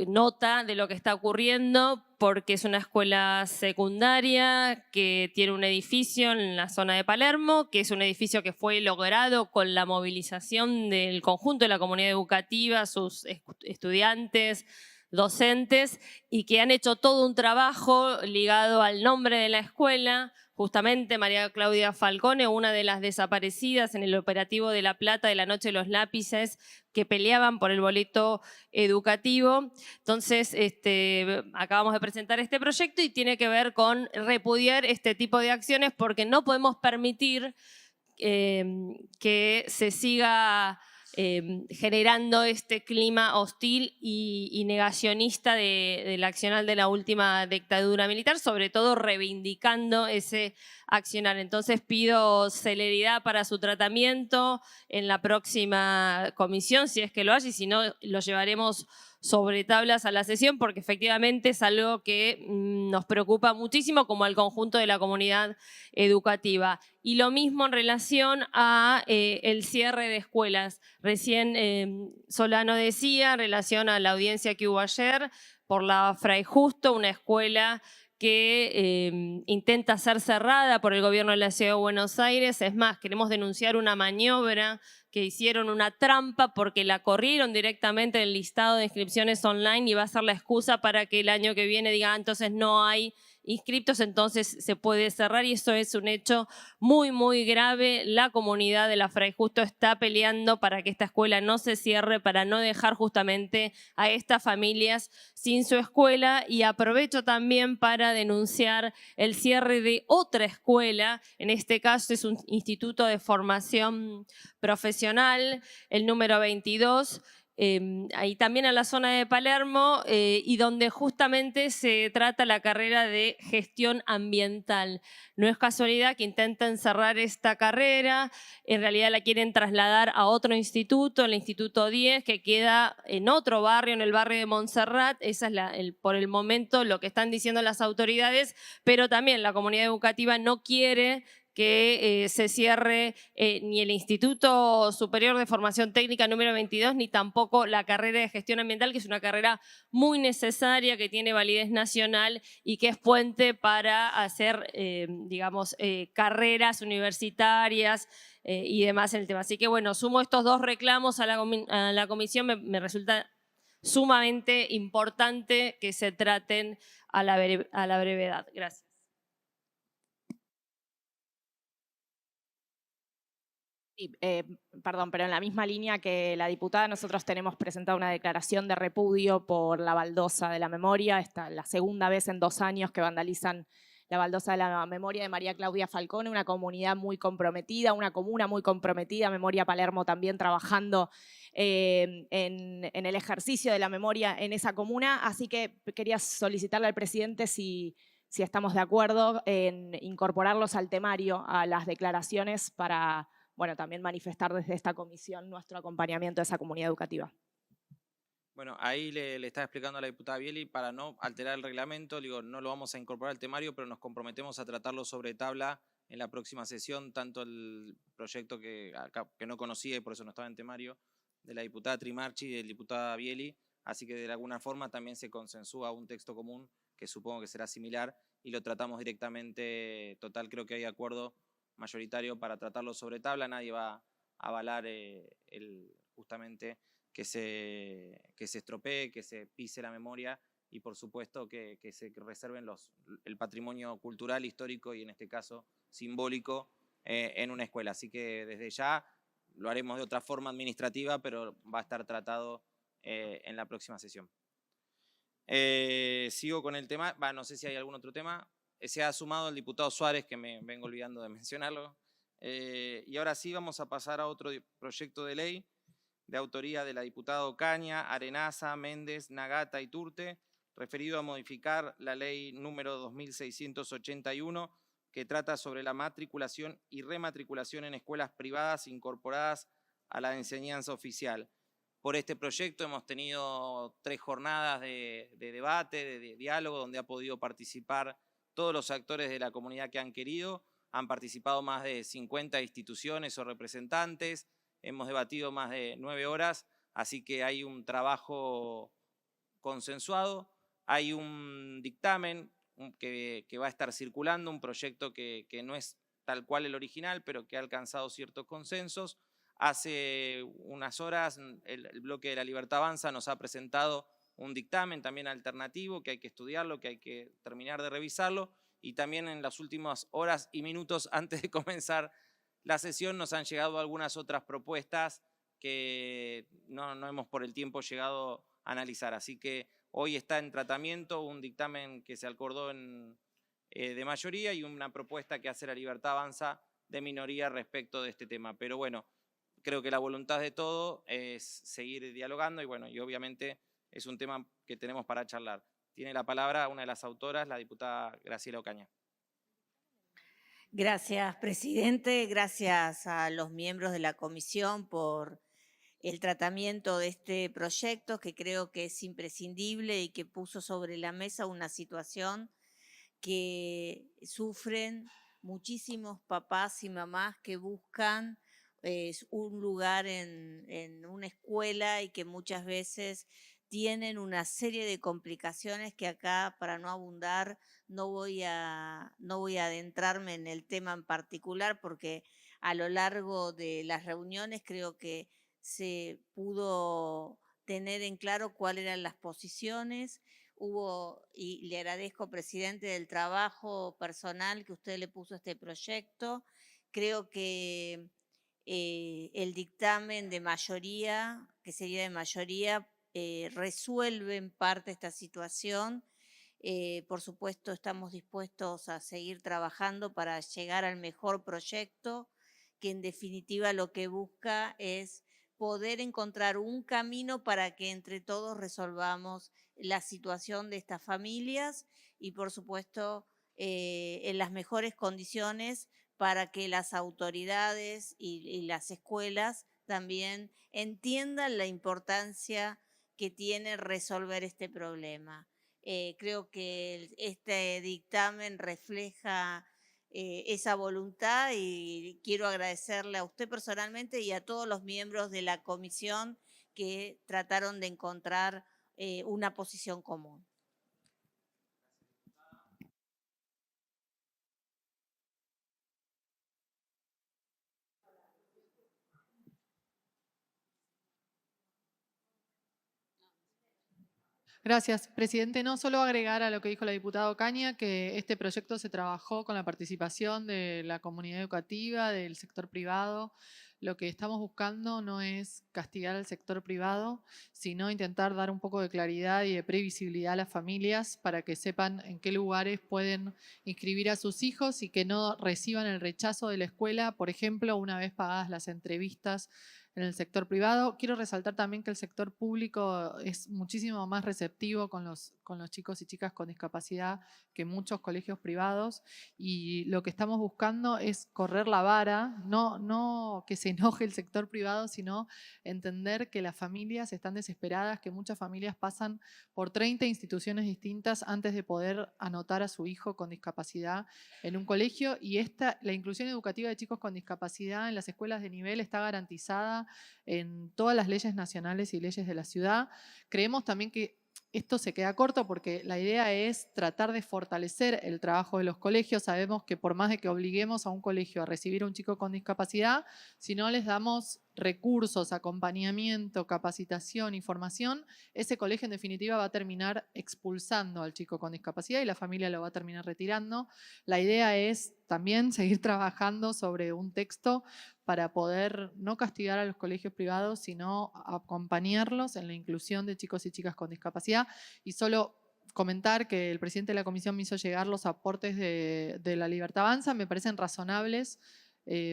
nota de lo que está ocurriendo, porque es una escuela secundaria que tiene un edificio en la zona de Palermo, que es un edificio que fue logrado con la movilización del conjunto de la comunidad educativa, sus estudiantes, docentes, y que han hecho todo un trabajo ligado al nombre de la escuela. Justamente María Claudia Falcone, una de las desaparecidas en el operativo de La Plata de la Noche de los Lápices, que peleaban por el boleto educativo. Entonces, acabamos de presentar este proyecto y tiene que ver con repudiar este tipo de acciones, porque no podemos permitir que se siga generando este clima hostil y negacionista del accionar de la última dictadura militar, sobre todo reivindicando ese accionar. Entonces pido celeridad para su tratamiento en la próxima comisión, si es que lo hay, y si no, lo llevaremos sobre tablas a la sesión, porque efectivamente es algo que nos preocupa muchísimo, como al conjunto de la comunidad educativa. Y lo mismo en relación a el cierre de escuelas. Recién Solano decía, en relación a la audiencia que hubo ayer por la Fray Justo, una escuela que intenta ser cerrada por el gobierno de la Ciudad de Buenos Aires. Es más, queremos denunciar una maniobra que hicieron, una trampa, porque la corrieron directamente del listado de inscripciones online y va a ser la excusa para que el año que viene diga, entonces no hay inscriptos, entonces se puede cerrar, y eso es un hecho muy, muy grave. La comunidad de la Fray Justo está peleando para que esta escuela no se cierre, para no dejar justamente a estas familias sin su escuela. Y aprovecho también para denunciar el cierre de otra escuela, en este caso es un instituto de formación profesional, el número 22, ahí también en la zona de Palermo, y donde justamente se trata la carrera de gestión ambiental. No es casualidad que intenten cerrar esta carrera, en realidad la quieren trasladar a otro instituto, el Instituto 10, que queda en otro barrio, en el barrio de Montserrat. Esa es por el momento lo que están diciendo las autoridades, pero también la comunidad educativa no quiere que se cierre ni el Instituto Superior de Formación Técnica número 22, ni tampoco la carrera de gestión ambiental, que es una carrera muy necesaria, que tiene validez nacional y que es puente para hacer, carreras universitarias y demás en el tema. Así que bueno, sumo estos dos reclamos a la comisión. Me resulta sumamente importante que se traten a la brevedad. Gracias. Sí, perdón, pero en la misma línea que la diputada, nosotros tenemos presentado una declaración de repudio por la baldosa de la memoria. Esta la segunda vez en 2 años que vandalizan la baldosa de la memoria de María Claudia Falcone, una comunidad muy comprometida, una comuna muy comprometida, Memoria Palermo también trabajando en el ejercicio de la memoria en esa comuna. Así que quería solicitarle al presidente si estamos de acuerdo en incorporarlos al temario, a las declaraciones para, bueno, también manifestar desde esta comisión nuestro acompañamiento a esa comunidad educativa. Bueno, ahí le estaba explicando a la diputada Bieli, para no alterar el reglamento, digo, no lo vamos a incorporar al temario, pero nos comprometemos a tratarlo sobre tabla en la próxima sesión, tanto el proyecto que no conocía y por eso no estaba en temario, de la diputada Trimarchi y del diputado Bieli, así que de alguna forma también se consensúa un texto común que supongo que será similar y lo tratamos directamente. Total, creo que hay acuerdo mayoritario para tratarlo sobre tabla, nadie va a avalar justamente que se estropee, que se pise la memoria y por supuesto que se reserven el patrimonio cultural, histórico y en este caso simbólico en una escuela. Así que desde ya lo haremos de otra forma administrativa, pero va a estar tratado en la próxima sesión. Sigo con el tema, no sé si hay algún otro tema. Se ha sumado el diputado Suárez, que me vengo olvidando de mencionarlo. Y ahora sí vamos a pasar a otro proyecto de ley de autoría de la diputada Ocaña, Arenaza, Méndez, Nagata y Turte, referido a modificar la ley número 2681, que trata sobre la matriculación y rematriculación en escuelas privadas incorporadas a la enseñanza oficial. Por este proyecto hemos tenido 3 jornadas de debate, de diálogo, donde ha podido participar todos los actores de la comunidad que han querido. Han participado más de 50 instituciones o representantes. Hemos debatido más de 9 horas, así que hay un trabajo consensuado. Hay un dictamen que va a estar circulando, un proyecto que no es tal cual el original, pero que ha alcanzado ciertos consensos. Hace unas horas el bloque de La Libertad Avanza nos ha presentado un dictamen también alternativo, que hay que estudiarlo, que hay que terminar de revisarlo, y también en las últimas horas y minutos antes de comenzar la sesión nos han llegado algunas otras propuestas que no hemos por el tiempo llegado a analizar. Así que hoy está en tratamiento un dictamen que se acordó de mayoría y una propuesta que hace La Libertad Avanza de minoría respecto de este tema. Pero bueno, creo que la voluntad de todo es seguir dialogando y bueno, y obviamente es un tema que tenemos para charlar. Tiene la palabra una de las autoras, la diputada Graciela Ocaña. Gracias, presidente. Gracias a los miembros de la comisión por el tratamiento de este proyecto, que creo que es imprescindible y que puso sobre la mesa una situación que sufren muchísimos papás y mamás que buscan un lugar en una escuela y que muchas veces tienen una serie de complicaciones que acá, para no abundar, no voy a adentrarme en el tema en particular porque a lo largo de las reuniones creo que se pudo tener en claro cuáles eran las posiciones. Y le agradezco, presidente, del trabajo personal que usted le puso a este proyecto. Creo que el dictamen de mayoría, que sería de mayoría, resuelve en parte esta situación. Por supuesto, estamos dispuestos a seguir trabajando para llegar al mejor proyecto, que en definitiva lo que busca es poder encontrar un camino para que entre todos resolvamos la situación de estas familias y, por supuesto, en las mejores condiciones para que las autoridades y las escuelas también entiendan la importancia que tiene resolver este problema. Creo que este dictamen refleja esa voluntad y quiero agradecerle a usted personalmente y a todos los miembros de la comisión que trataron de encontrar una posición común. Gracias, presidente. No solo agregar a lo que dijo la diputada Ocaña, que este proyecto se trabajó con la participación de la comunidad educativa, del sector privado. lo que estamos buscando no es castigar al sector privado, sino intentar dar un poco de claridad y de previsibilidad a las familias para que sepan en qué lugares pueden inscribir a sus hijos y que no reciban el rechazo de la escuela, por ejemplo, una vez pagadas las entrevistas en el sector privado. Quiero resaltar también que el sector público es muchísimo más receptivo con los chicos y chicas con discapacidad que muchos colegios privados, y lo que estamos buscando es correr la vara, no que se enoje el sector privado, sino entender que las familias están desesperadas, que muchas familias pasan por 30 instituciones distintas antes de poder anotar a su hijo con discapacidad en un colegio, y la inclusión educativa de chicos con discapacidad en las escuelas de nivel está garantizada en todas las leyes nacionales y leyes de la ciudad. Creemos también que esto se queda corto porque la idea es tratar de fortalecer el trabajo de los colegios. Sabemos que por más de que obliguemos a un colegio a recibir a un chico con discapacidad, si no les damos recursos, acompañamiento, capacitación y formación, ese colegio en definitiva va a terminar expulsando al chico con discapacidad y la familia lo va a terminar retirando. La idea es también seguir trabajando sobre un texto para poder no castigar a los colegios privados, sino acompañarlos en la inclusión de chicos y chicas con discapacidad. Y solo comentar que el presidente de la comisión me hizo llegar los aportes de La Libertad Avanza, me parecen razonables.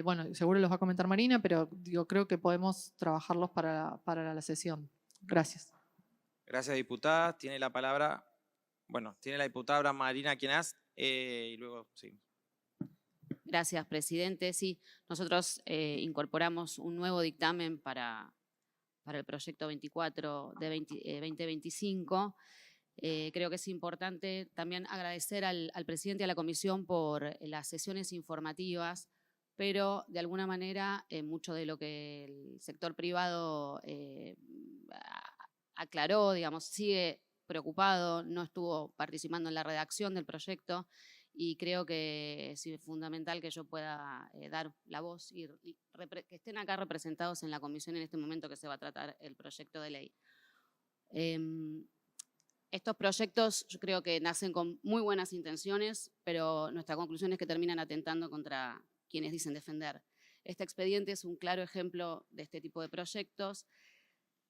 Bueno, seguro los va a comentar Marina, pero creo que podemos trabajarlos para la sesión. Gracias. Gracias, diputada. Tiene la palabra, tiene la diputada Marina Quinás, y luego sí. Gracias, presidente. Sí, nosotros incorporamos un nuevo dictamen para el proyecto 24 de 2025. Creo que es importante también agradecer al presidente y a la comisión por las sesiones informativas, pero de alguna manera mucho de lo que el sector privado aclaró, digamos, sigue preocupado, no estuvo participando en la redacción del proyecto, y creo que es fundamental que yo pueda dar la voz y que estén acá representados en la comisión en este momento que se va a tratar el proyecto de ley. Estos proyectos yo creo que nacen con muy buenas intenciones, pero nuestra conclusión es que terminan atentando contra quienes dicen defender. Este expediente es un claro ejemplo de este tipo de proyectos.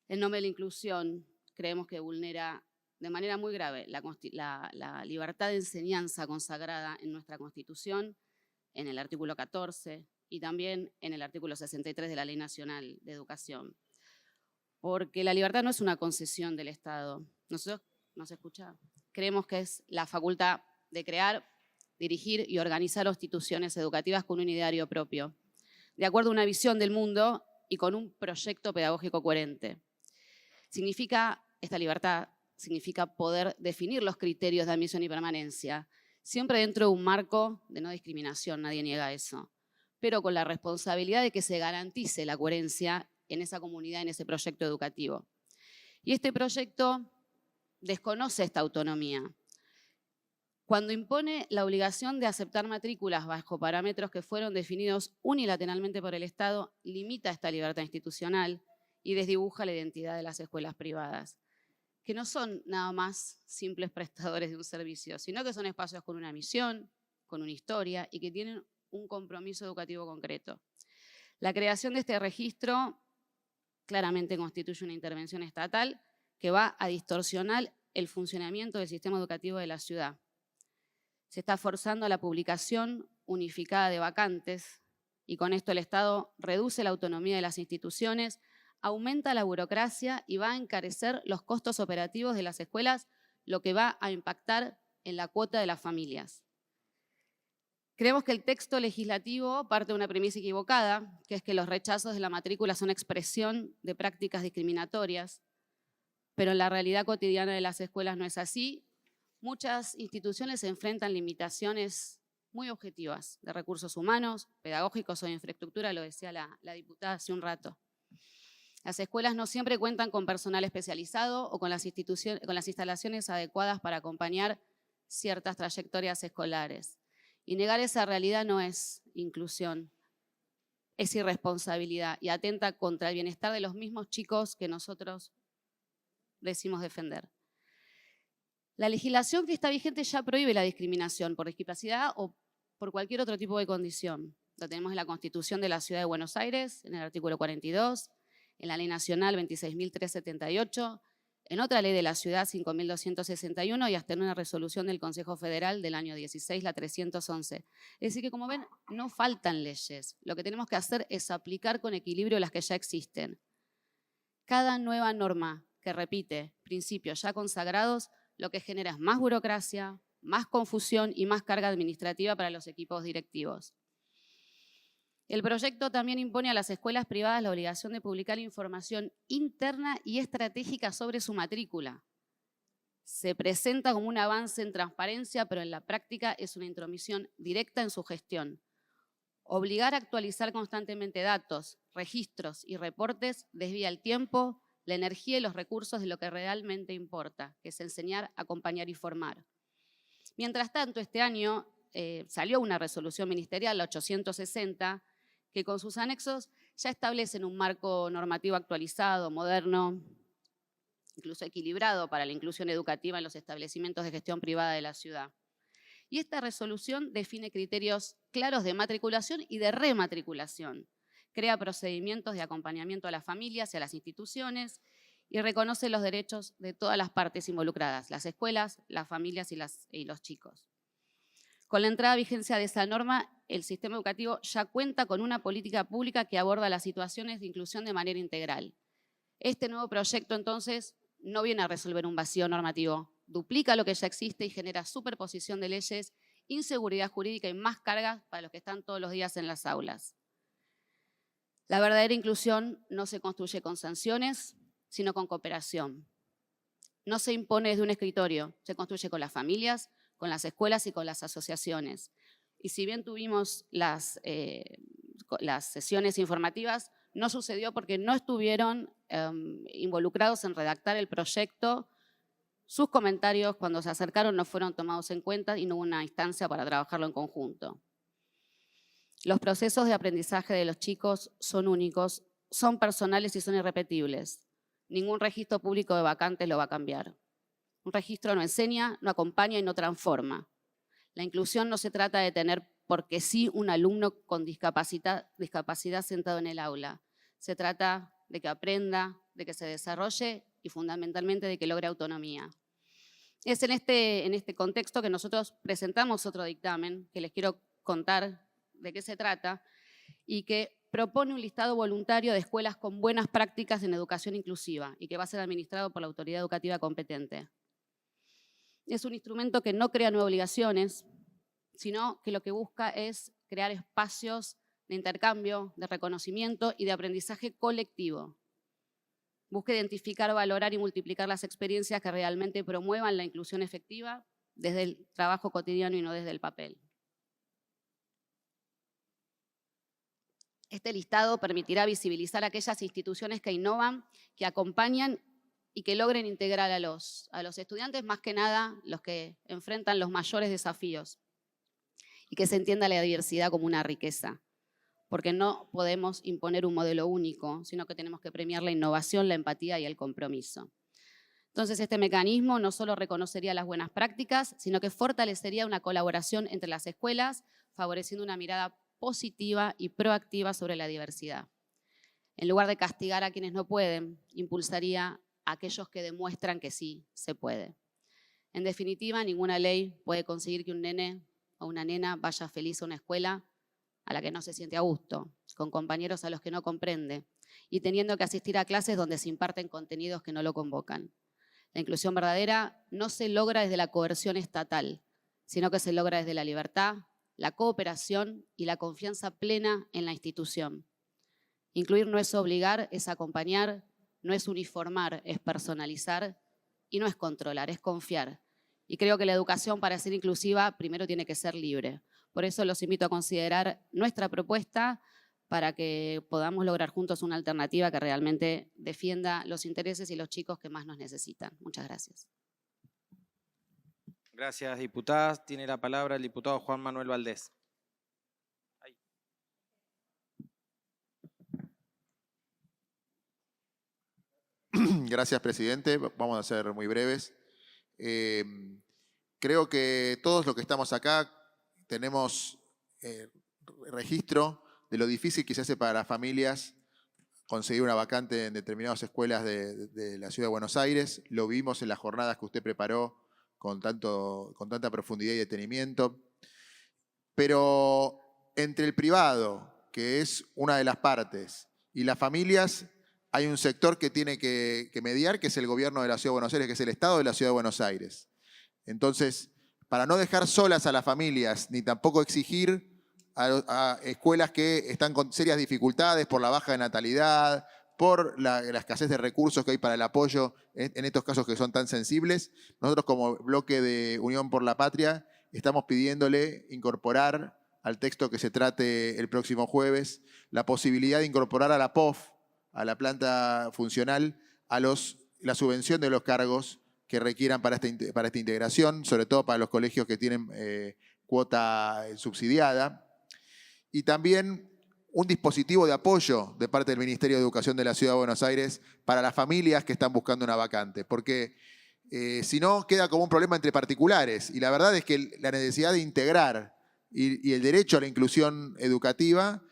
En nombre de la inclusión, creemos que vulnera de manera muy grave la libertad de enseñanza consagrada en nuestra Constitución, en el artículo 14 y también en el artículo 63 de la Ley Nacional de Educación. Porque la libertad no es una concesión del Estado. Nosotros, ¿no se escucha? Creemos que es la facultad de crear, dirigir y organizar instituciones educativas con un ideario propio, de acuerdo a una visión del mundo y con un proyecto pedagógico coherente. Esta libertad significa poder definir los criterios de admisión y permanencia, siempre dentro de un marco de no discriminación, nadie niega eso, pero con la responsabilidad de que se garantice la coherencia en esa comunidad, en ese proyecto educativo. Y este proyecto desconoce esta autonomía. Cuando impone la obligación de aceptar matrículas bajo parámetros que fueron definidos unilateralmente por el Estado, limita esta libertad institucional y desdibuja la identidad de las escuelas privadas, que no son nada más simples prestadores de un servicio, sino que son espacios con una misión, con una historia y que tienen un compromiso educativo concreto. La creación de este registro claramente constituye una intervención estatal que va a distorsionar el funcionamiento del sistema educativo de la ciudad. Se está forzando la publicación unificada de vacantes y con esto el Estado reduce la autonomía de las instituciones, aumenta la burocracia y va a encarecer los costos operativos de las escuelas, lo que va a impactar en la cuota de las familias. Creemos que el texto legislativo parte de una premisa equivocada, que es que los rechazos de la matrícula son expresión de prácticas discriminatorias, pero en la realidad cotidiana de las escuelas no es así. Muchas instituciones se enfrentan limitaciones muy objetivas de recursos humanos, pedagógicos o de infraestructura, lo decía la diputada hace un rato. Las escuelas no siempre cuentan con personal especializado o con las instalaciones adecuadas para acompañar ciertas trayectorias escolares. Y negar esa realidad no es inclusión, es irresponsabilidad y atenta contra el bienestar de los mismos chicos que nosotros decimos defender. La legislación que está vigente ya prohíbe la discriminación por discapacidad o por cualquier otro tipo de condición. Lo tenemos en la Constitución de la Ciudad de Buenos Aires, en el artículo 42, en la Ley Nacional 26.378, en otra ley de la ciudad 5.261 y hasta en una resolución del Consejo Federal del año 16, la 311. Es decir que, como ven, no faltan leyes. Lo que tenemos que hacer es aplicar con equilibrio las que ya existen. Cada nueva norma que repite principios ya consagrados, lo que genera es más burocracia, más confusión y más carga administrativa para los equipos directivos. El proyecto también impone a las escuelas privadas la obligación de publicar información interna y estratégica sobre su matrícula. Se presenta como un avance en transparencia, pero en la práctica es una intromisión directa en su gestión. Obligar a actualizar constantemente datos, registros y reportes desvía el tiempo, la energía y los recursos de lo que realmente importa, que es enseñar, acompañar y formar. Mientras tanto, este año salió una resolución ministerial, la 860, que con sus anexos ya establecen un marco normativo actualizado, moderno, incluso equilibrado para la inclusión educativa en los establecimientos de gestión privada de la ciudad. Y esta resolución define criterios claros de matriculación y de rematriculación, crea procedimientos de acompañamiento a las familias y a las instituciones y reconoce los derechos de todas las partes involucradas, las escuelas, las familias y los chicos. Con la entrada a vigencia de esa norma, el sistema educativo ya cuenta con una política pública que aborda las situaciones de inclusión de manera integral. Este nuevo proyecto, entonces, no viene a resolver un vacío normativo, duplica lo que ya existe y genera superposición de leyes, inseguridad jurídica y más cargas para los que están todos los días en las aulas. La verdadera inclusión no se construye con sanciones, sino con cooperación. No se impone desde un escritorio, se construye con las familias, con las escuelas y con las asociaciones. Y si bien tuvimos las sesiones informativas, no sucedió porque no estuvieron involucrados en redactar el proyecto. Sus comentarios cuando se acercaron no fueron tomados en cuenta y no hubo una instancia para trabajarlo en conjunto. Los procesos de aprendizaje de los chicos son únicos, son personales y son irrepetibles. Ningún registro público de vacantes lo va a cambiar. Un registro no enseña, no acompaña y no transforma. La inclusión no se trata de tener porque sí un alumno con discapacidad sentado en el aula. Se trata de que aprenda, de que se desarrolle y fundamentalmente de que logre autonomía. Es en este contexto que nosotros presentamos otro dictamen que les quiero contar de qué se trata y que propone un listado voluntario de escuelas con buenas prácticas en educación inclusiva y que va a ser administrado por la autoridad educativa competente. Es un instrumento que no crea nuevas obligaciones, sino que lo que busca es crear espacios de intercambio, de reconocimiento y de aprendizaje colectivo. Busca identificar, valorar y multiplicar las experiencias que realmente promuevan la inclusión efectiva desde el trabajo cotidiano y no desde el papel. Este listado permitirá visibilizar aquellas instituciones que innovan, que acompañan y que logren integrar a los estudiantes, más que nada los que enfrentan los mayores desafíos, y que se entienda la diversidad como una riqueza, porque no podemos imponer un modelo único, sino que tenemos que premiar la innovación, la empatía y el compromiso. Entonces, este mecanismo no solo reconocería las buenas prácticas, sino que fortalecería una colaboración entre las escuelas, favoreciendo una mirada positiva y proactiva sobre la diversidad. En lugar de castigar a quienes no pueden, impulsaría a aquellos que demuestran que sí se puede. En definitiva, ninguna ley puede conseguir que un nene o una nena vaya feliz a una escuela a la que no se siente a gusto, con compañeros a los que no comprende y teniendo que asistir a clases donde se imparten contenidos que no lo convocan. La inclusión verdadera no se logra desde la coerción estatal, sino que se logra desde la libertad, la cooperación y la confianza plena en la institución. Incluir no es obligar, es acompañar, no es uniformar, es personalizar y no es controlar, es confiar. Y creo que la educación para ser inclusiva primero tiene que ser libre. Por eso los invito a considerar nuestra propuesta para que podamos lograr juntos una alternativa que realmente defienda los intereses y los chicos que más nos necesitan. Muchas gracias. Gracias, diputadas. Tiene la palabra el diputado Juan Manuel Valdés. Gracias, presidente. Vamos a ser muy breves. Creo que todos los que estamos acá tenemos registro de lo difícil que se hace para las familias conseguir una vacante en determinadas escuelas de la Ciudad de Buenos Aires. Lo vimos en las jornadas que usted preparó con tanta profundidad y detenimiento. Pero entre el privado, que es una de las partes, y las familias, hay un sector que tiene que mediar, que es el gobierno de la Ciudad de Buenos Aires, que es el Estado de la Ciudad de Buenos Aires. Entonces, para no dejar solas a las familias, ni tampoco exigir a escuelas que están con serias dificultades por la baja de natalidad, por la escasez de recursos que hay para el apoyo en estos casos que son tan sensibles, nosotros como bloque de Unión por la Patria estamos pidiéndole incorporar al texto que se trate el próximo jueves la posibilidad de incorporar a la POF, a la planta funcional, la subvención de los cargos que requieran para esta integración, sobre todo para los colegios que tienen cuota subsidiada. Y también un dispositivo de apoyo de parte del Ministerio de Educación de la Ciudad de Buenos Aires para las familias que están buscando una vacante, porque si no queda como un problema entre particulares. Y la verdad es que la necesidad de integrar y el derecho a la inclusión educativa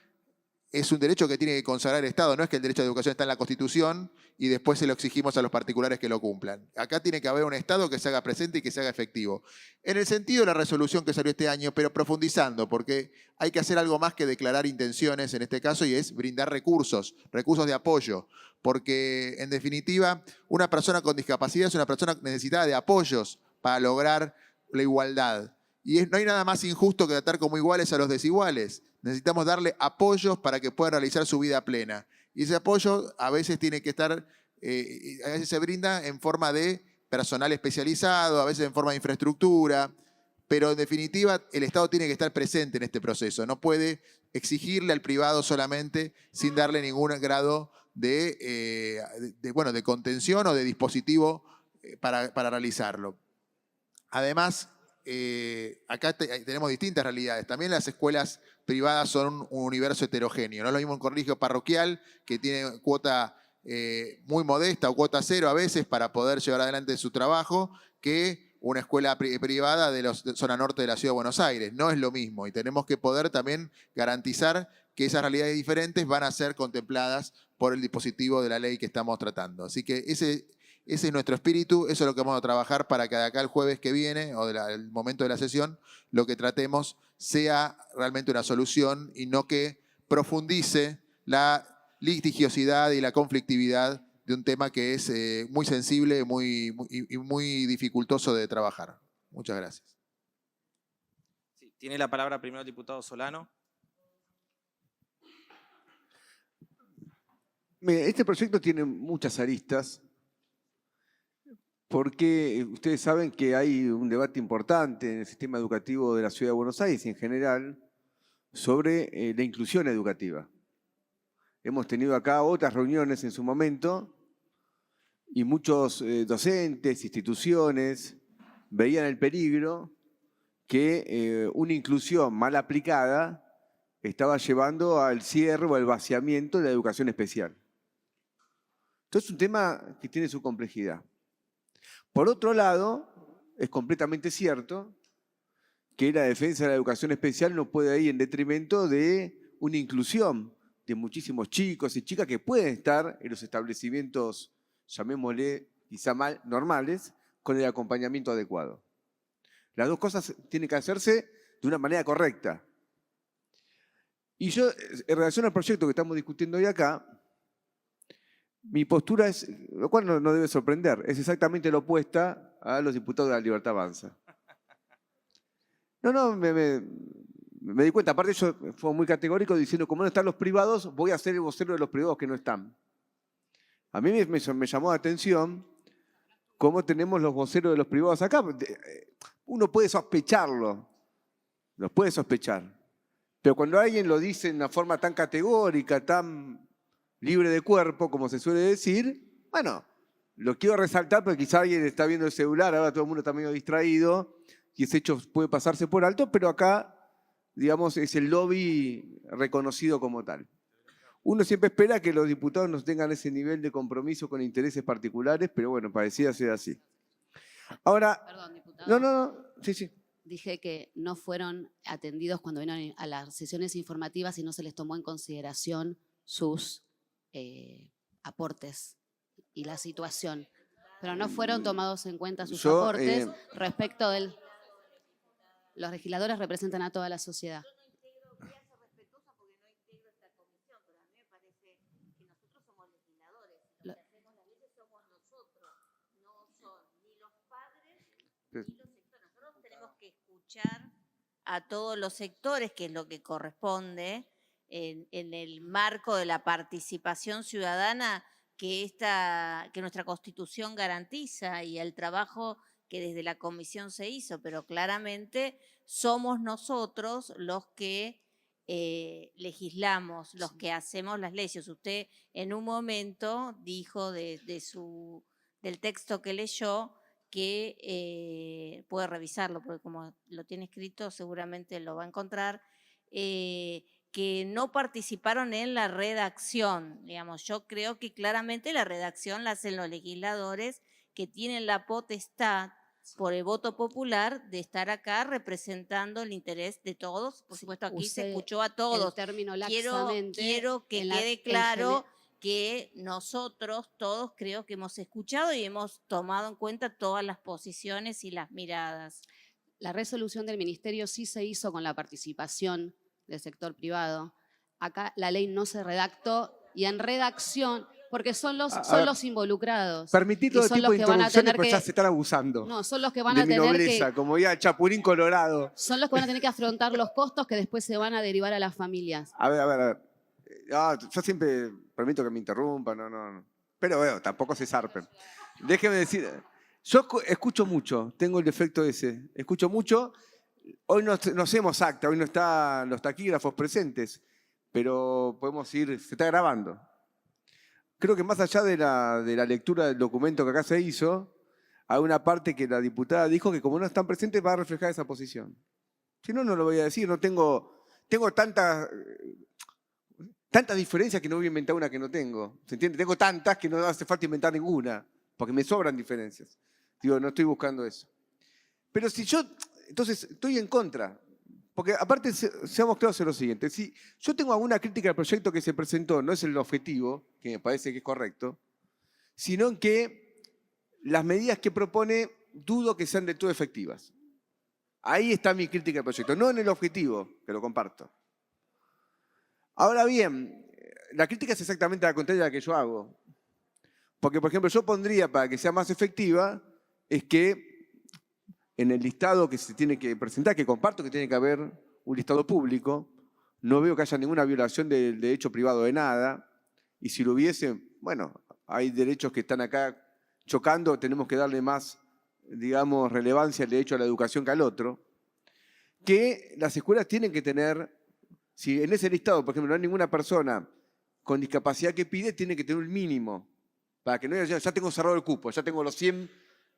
es un derecho que tiene que consagrar el Estado. No es que el derecho a la educación está en la Constitución y después se lo exigimos a los particulares que lo cumplan. Acá tiene que haber un Estado que se haga presente y que se haga efectivo. En el sentido de la resolución que salió este año, pero profundizando, porque hay que hacer algo más que declarar intenciones en este caso, y es brindar recursos de apoyo. Porque, en definitiva, una persona con discapacidad es una persona necesitada de apoyos para lograr la igualdad. Y no hay nada más injusto que tratar como iguales a los desiguales. Necesitamos darle apoyos para que puedan realizar su vida plena. Y ese apoyo a veces tiene que estar, a veces se brinda en forma de personal especializado, a veces en forma de infraestructura, pero en definitiva el Estado tiene que estar presente en este proceso. No puede exigirle al privado solamente sin darle ningún grado de contención o de dispositivo para realizarlo. Además, acá tenemos distintas realidades. También las escuelas privadas son un universo heterogéneo. No es lo mismo un colegio parroquial que tiene cuota muy modesta o cuota cero a veces para poder llevar adelante su trabajo que una escuela privada de la zona norte de la Ciudad de Buenos Aires. No es lo mismo y tenemos que poder también garantizar que esas realidades diferentes van a ser contempladas por el dispositivo de la ley que estamos tratando. Así que ese es nuestro espíritu, eso es lo que vamos a trabajar para que de acá el jueves que viene, o el momento de la sesión, lo que tratemos sea realmente una solución y no que profundice la litigiosidad y la conflictividad de un tema que es muy sensible y muy dificultoso de trabajar. Muchas gracias. Sí, tiene la palabra primero el diputado Solano. Este proyecto tiene muchas aristas, porque ustedes saben que hay un debate importante en el sistema educativo de la Ciudad de Buenos Aires y en general sobre la inclusión educativa. Hemos tenido acá otras reuniones en su momento y muchos docentes, instituciones, veían el peligro que una inclusión mal aplicada estaba llevando al cierre o al vaciamiento de la educación especial. Entonces es un tema que tiene su complejidad. Por otro lado, es completamente cierto que la defensa de la educación especial no puede ir en detrimento de una inclusión de muchísimos chicos y chicas que pueden estar en los establecimientos, llamémosle quizá mal, normales, con el acompañamiento adecuado. Las dos cosas tienen que hacerse de una manera correcta. Y yo, en relación al proyecto que estamos discutiendo hoy acá, mi postura es, lo cual no debe sorprender, es exactamente la opuesta a los diputados de la Libertad Avanza. Me di cuenta, aparte yo fui muy categórico diciendo, como no están los privados, voy a ser el vocero de los privados que no están. A mí me llamó la atención cómo tenemos los voceros de los privados acá. Uno puede sospecharlo, los puede sospechar, pero cuando alguien lo dice de una forma tan categórica, tan libre de cuerpo, como se suele decir, bueno, lo quiero resaltar porque quizá alguien está viendo el celular, ahora todo el mundo está medio distraído y ese hecho puede pasarse por alto, pero acá, digamos, es el lobby reconocido como tal. Uno siempre espera que los diputados no tengan ese nivel de compromiso con intereses particulares, pero bueno, parecía ser así. Ahora, Perdón, diputado. no, sí. dije que no fueron atendidos cuando vinieron a las sesiones informativas y no se les tomó en consideración sus aportes y la situación. Pero no fueron tomados en cuenta sus aportes respecto del... Los legisladores representan a toda la sociedad. Nosotros tenemos que escuchar a todos los sectores, que es lo que corresponde en el marco de la participación ciudadana que nuestra Constitución garantiza y el trabajo que desde la comisión se hizo, pero claramente somos nosotros los que legislamos, los que hacemos las leyes. Usted en un momento dijo del texto que leyó que puede revisarlo, porque como lo tiene escrito seguramente lo va a encontrar, que no participaron en la redacción. Digamos, yo creo que claramente la redacción la hacen los legisladores que tienen la potestad por el voto popular de estar acá representando el interés de todos. Por supuesto, aquí se escuchó a todos. Quiero que quede claro que nosotros todos creo que hemos escuchado y hemos tomado en cuenta todas las posiciones y las miradas. La resolución del ministerio sí se hizo con la participación del sector privado. Acá la ley no se redactó y en redacción, porque son los involucrados. Permití todo tipo de interrupciones, pero ya se están abusando. No, son los que van a de mi tener nobleza, como ya Chapulín Colorado. Son los que van a tener que afrontar los costos que después se van a derivar a las familias. A ver. Yo siempre permito que me interrumpan, no. Pero bueno, tampoco se zarpen. Déjeme decir, yo escucho mucho, tengo el defecto ese. Escucho mucho. Hoy no hacemos acta, hoy no están los taquígrafos presentes, pero podemos ir, se está grabando. Creo que más allá de la lectura del documento que acá se hizo, hay una parte que la diputada dijo que como no están presentes va a reflejar esa posición. Si no, no lo voy a decir, no tengo tantas diferencias que no voy a inventar una que no tengo. ¿Se entiende? Tengo tantas que no hace falta inventar ninguna, porque me sobran diferencias. Digo, no estoy buscando eso. Pero si yo, entonces, estoy en contra. Porque aparte, seamos claros en lo siguiente. Si yo tengo alguna crítica al proyecto que se presentó, no es el objetivo, que me parece que es correcto, sino en que las medidas que propone dudo que sean de todo efectivas. Ahí está mi crítica al proyecto, no en el objetivo, que lo comparto. Ahora bien, la crítica es exactamente la contraria a la que yo hago. Porque, por ejemplo, yo pondría, para que sea más efectiva, es que en el listado que se tiene que presentar, que comparto que tiene que haber un listado público, no veo que haya ninguna violación del derecho privado de nada, y si lo hubiese, bueno, hay derechos que están acá chocando, tenemos que darle más, digamos, relevancia al derecho a la educación que al otro, que las escuelas tienen que tener, si en ese listado, por ejemplo, no hay ninguna persona con discapacidad que pide, tiene que tener un mínimo, para que no haya, ya tengo cerrado el cupo, ya tengo los 100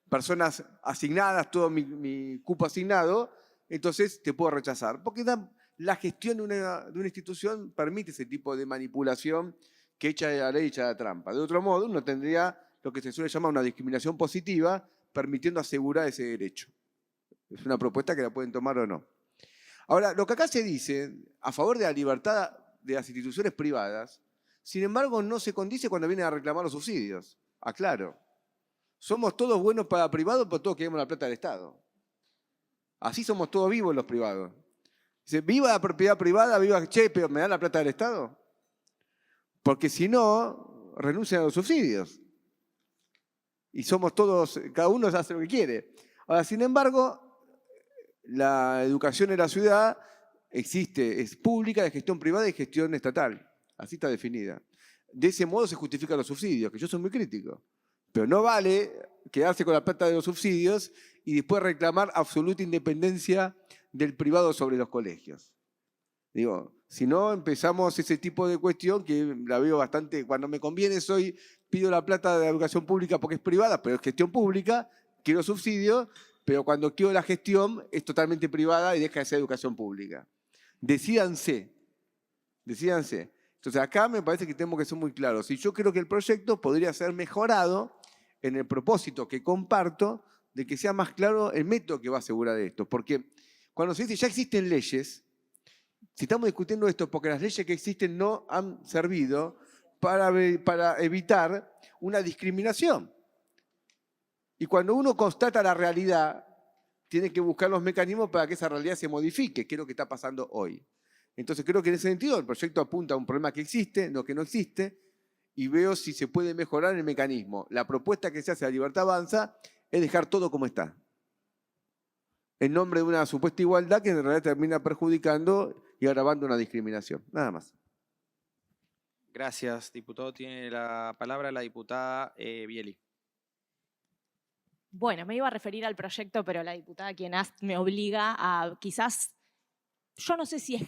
personas asignadas, todo mi cupo asignado, entonces te puedo rechazar. Porque la gestión de una institución permite ese tipo de manipulación que echa de la ley y echa de la trampa. De otro modo, uno tendría lo que se suele llamar una discriminación positiva, permitiendo asegurar ese derecho. Es una propuesta que la pueden tomar o no. Ahora, lo que acá se dice a favor de la libertad de las instituciones privadas, sin embargo, no se condice cuando vienen a reclamar los subsidios. Aclaro. Somos todos buenos para privados, pero todos queremos la plata del Estado. Así somos todos vivos los privados. Dice, viva la propiedad privada, viva, che, pero ¿me dan la plata del Estado? Porque si no, renuncian a los subsidios. Y somos todos, cada uno hace lo que quiere. Ahora, sin embargo, la educación en la ciudad existe, es pública, de gestión privada y gestión estatal. Así está definida. De ese modo se justifican los subsidios, que yo soy muy crítico. Pero no vale quedarse con la plata de los subsidios y después reclamar absoluta independencia del privado sobre los colegios. Digo, si no empezamos ese tipo de cuestión que la veo bastante, cuando me conviene pido la plata de la educación pública porque es privada, pero es gestión pública, quiero subsidios, pero cuando quiero la gestión es totalmente privada y deja de ser educación pública. Decídanse. Entonces acá me parece que tenemos que ser muy claros. Y yo creo que el proyecto podría ser mejorado en el propósito que comparto de que sea más claro el método que va a asegurar esto. Porque cuando se dice ya existen leyes, si estamos discutiendo esto es porque las leyes que existen no han servido para evitar una discriminación. Y cuando uno constata la realidad, tiene que buscar los mecanismos para que esa realidad se modifique, que es lo que está pasando hoy. Entonces creo que en ese sentido el proyecto apunta a un problema que existe, no que no existe, y veo si se puede mejorar el mecanismo. La propuesta que se hace a Libertad Avanza es dejar todo como está, en nombre de una supuesta igualdad que en realidad termina perjudicando y agravando una discriminación. Nada más. Gracias, diputado. Tiene la palabra la diputada Bieli. Bueno, me iba a referir al proyecto, pero la diputada me obliga a quizás, yo no sé si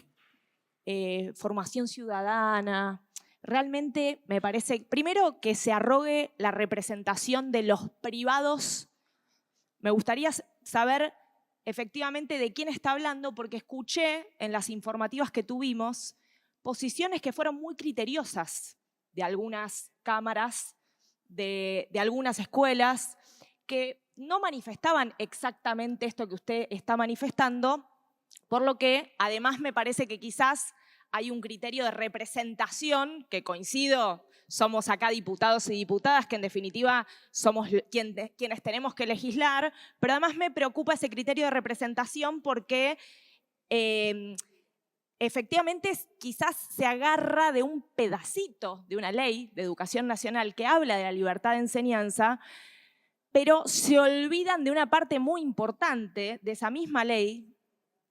es formación ciudadana, realmente me parece, primero que se arrogue la representación de los privados. Me gustaría saber efectivamente de quién está hablando, porque escuché en las informativas que tuvimos posiciones que fueron muy criteriosas de algunas cámaras, de algunas escuelas, que no manifestaban exactamente esto que usted está manifestando, por lo que además me parece que quizás hay un criterio de representación, que coincido, somos acá diputados y diputadas, que en definitiva somos quienes tenemos que legislar, pero además me preocupa ese criterio de representación porque efectivamente quizás se agarra de un pedacito de una ley de educación nacional que habla de la libertad de enseñanza, pero se olvidan de una parte muy importante de esa misma ley,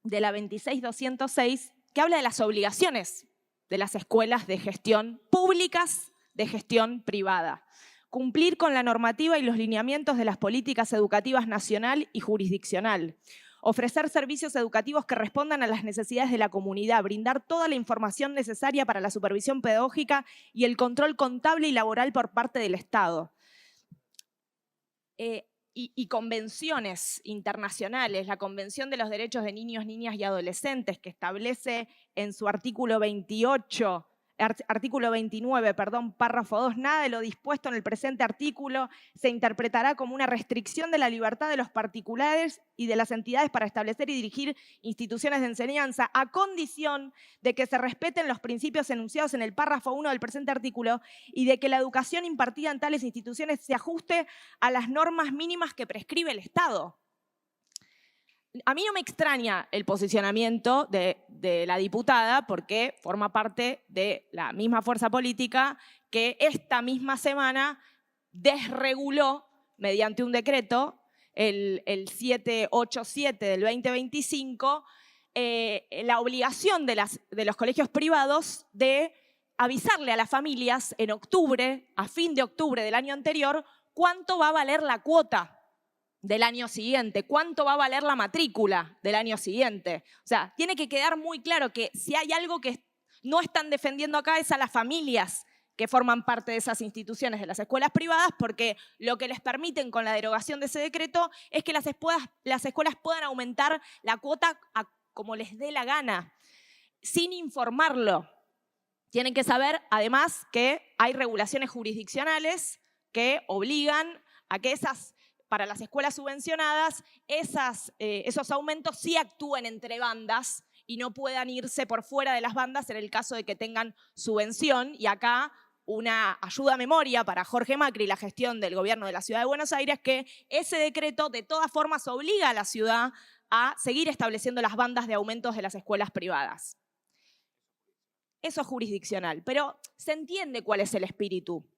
de la 26206, que habla de las obligaciones de las escuelas de gestión públicas, de gestión privada. Cumplir con la normativa y los lineamientos de las políticas educativas nacional y jurisdiccional. Ofrecer servicios educativos que respondan a las necesidades de la comunidad. Brindar toda la información necesaria para la supervisión pedagógica y el control contable y laboral por parte del Estado. Y convenciones internacionales, la Convención de los Derechos de Niños, Niñas y Adolescentes, que establece en su artículo 29, párrafo 2, nada de lo dispuesto en el presente artículo se interpretará como una restricción de la libertad de los particulares y de las entidades para establecer y dirigir instituciones de enseñanza, a condición de que se respeten los principios enunciados en el párrafo 1 del presente artículo y de que la educación impartida en tales instituciones se ajuste a las normas mínimas que prescribe el Estado. A mí no me extraña el posicionamiento de la diputada porque forma parte de la misma fuerza política que esta misma semana desreguló mediante un decreto, el 787 del 2025, la obligación de los colegios privados de avisarle a las familias en octubre, a fin de octubre del año anterior, cuánto va a valer la cuota del año siguiente, cuánto va a valer la matrícula del año siguiente. O sea, tiene que quedar muy claro que si hay algo que no están defendiendo acá es a las familias que forman parte de esas instituciones, de las escuelas privadas, porque lo que les permiten con la derogación de ese decreto es que las escuelas puedan aumentar la cuota como les dé la gana, sin informarlo. Tienen que saber, además, que hay regulaciones jurisdiccionales que obligan a que para las escuelas subvencionadas, esos aumentos sí actúen entre bandas y no puedan irse por fuera de las bandas en el caso de que tengan subvención. Y acá una ayuda a memoria para Jorge Macri y la gestión del gobierno de la Ciudad de Buenos Aires, que ese decreto de todas formas obliga a la ciudad a seguir estableciendo las bandas de aumentos de las escuelas privadas. Eso es jurisdiccional, pero se entiende cuál es el espíritu.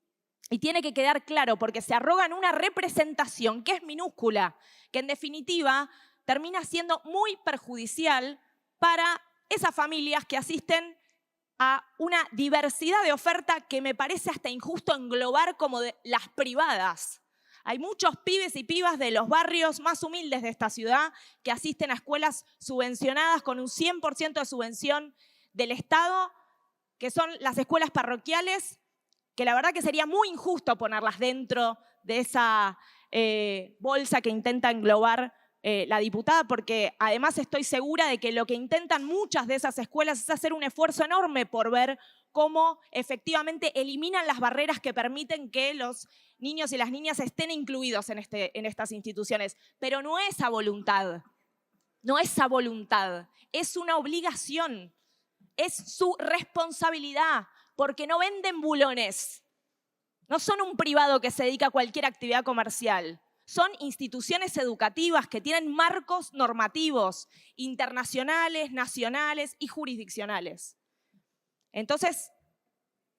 Y tiene que quedar claro porque se arrogan una representación que es minúscula, que en definitiva termina siendo muy perjudicial para esas familias que asisten a una diversidad de oferta que me parece hasta injusto englobar como de las privadas. Hay muchos pibes y pibas de los barrios más humildes de esta ciudad que asisten a escuelas subvencionadas con un 100% de subvención del Estado, que son las escuelas parroquiales, que la verdad que sería muy injusto ponerlas dentro de esa bolsa que intenta englobar la diputada, porque además estoy segura de que lo que intentan muchas de esas escuelas es hacer un esfuerzo enorme por ver cómo efectivamente eliminan las barreras que permiten que los niños y las niñas estén incluidos en estas instituciones, pero no es a voluntad. No es a voluntad, es una obligación, es su responsabilidad, porque no venden bulones. No son un privado que se dedica a cualquier actividad comercial. Son instituciones educativas que tienen marcos normativos internacionales, nacionales y jurisdiccionales. Entonces,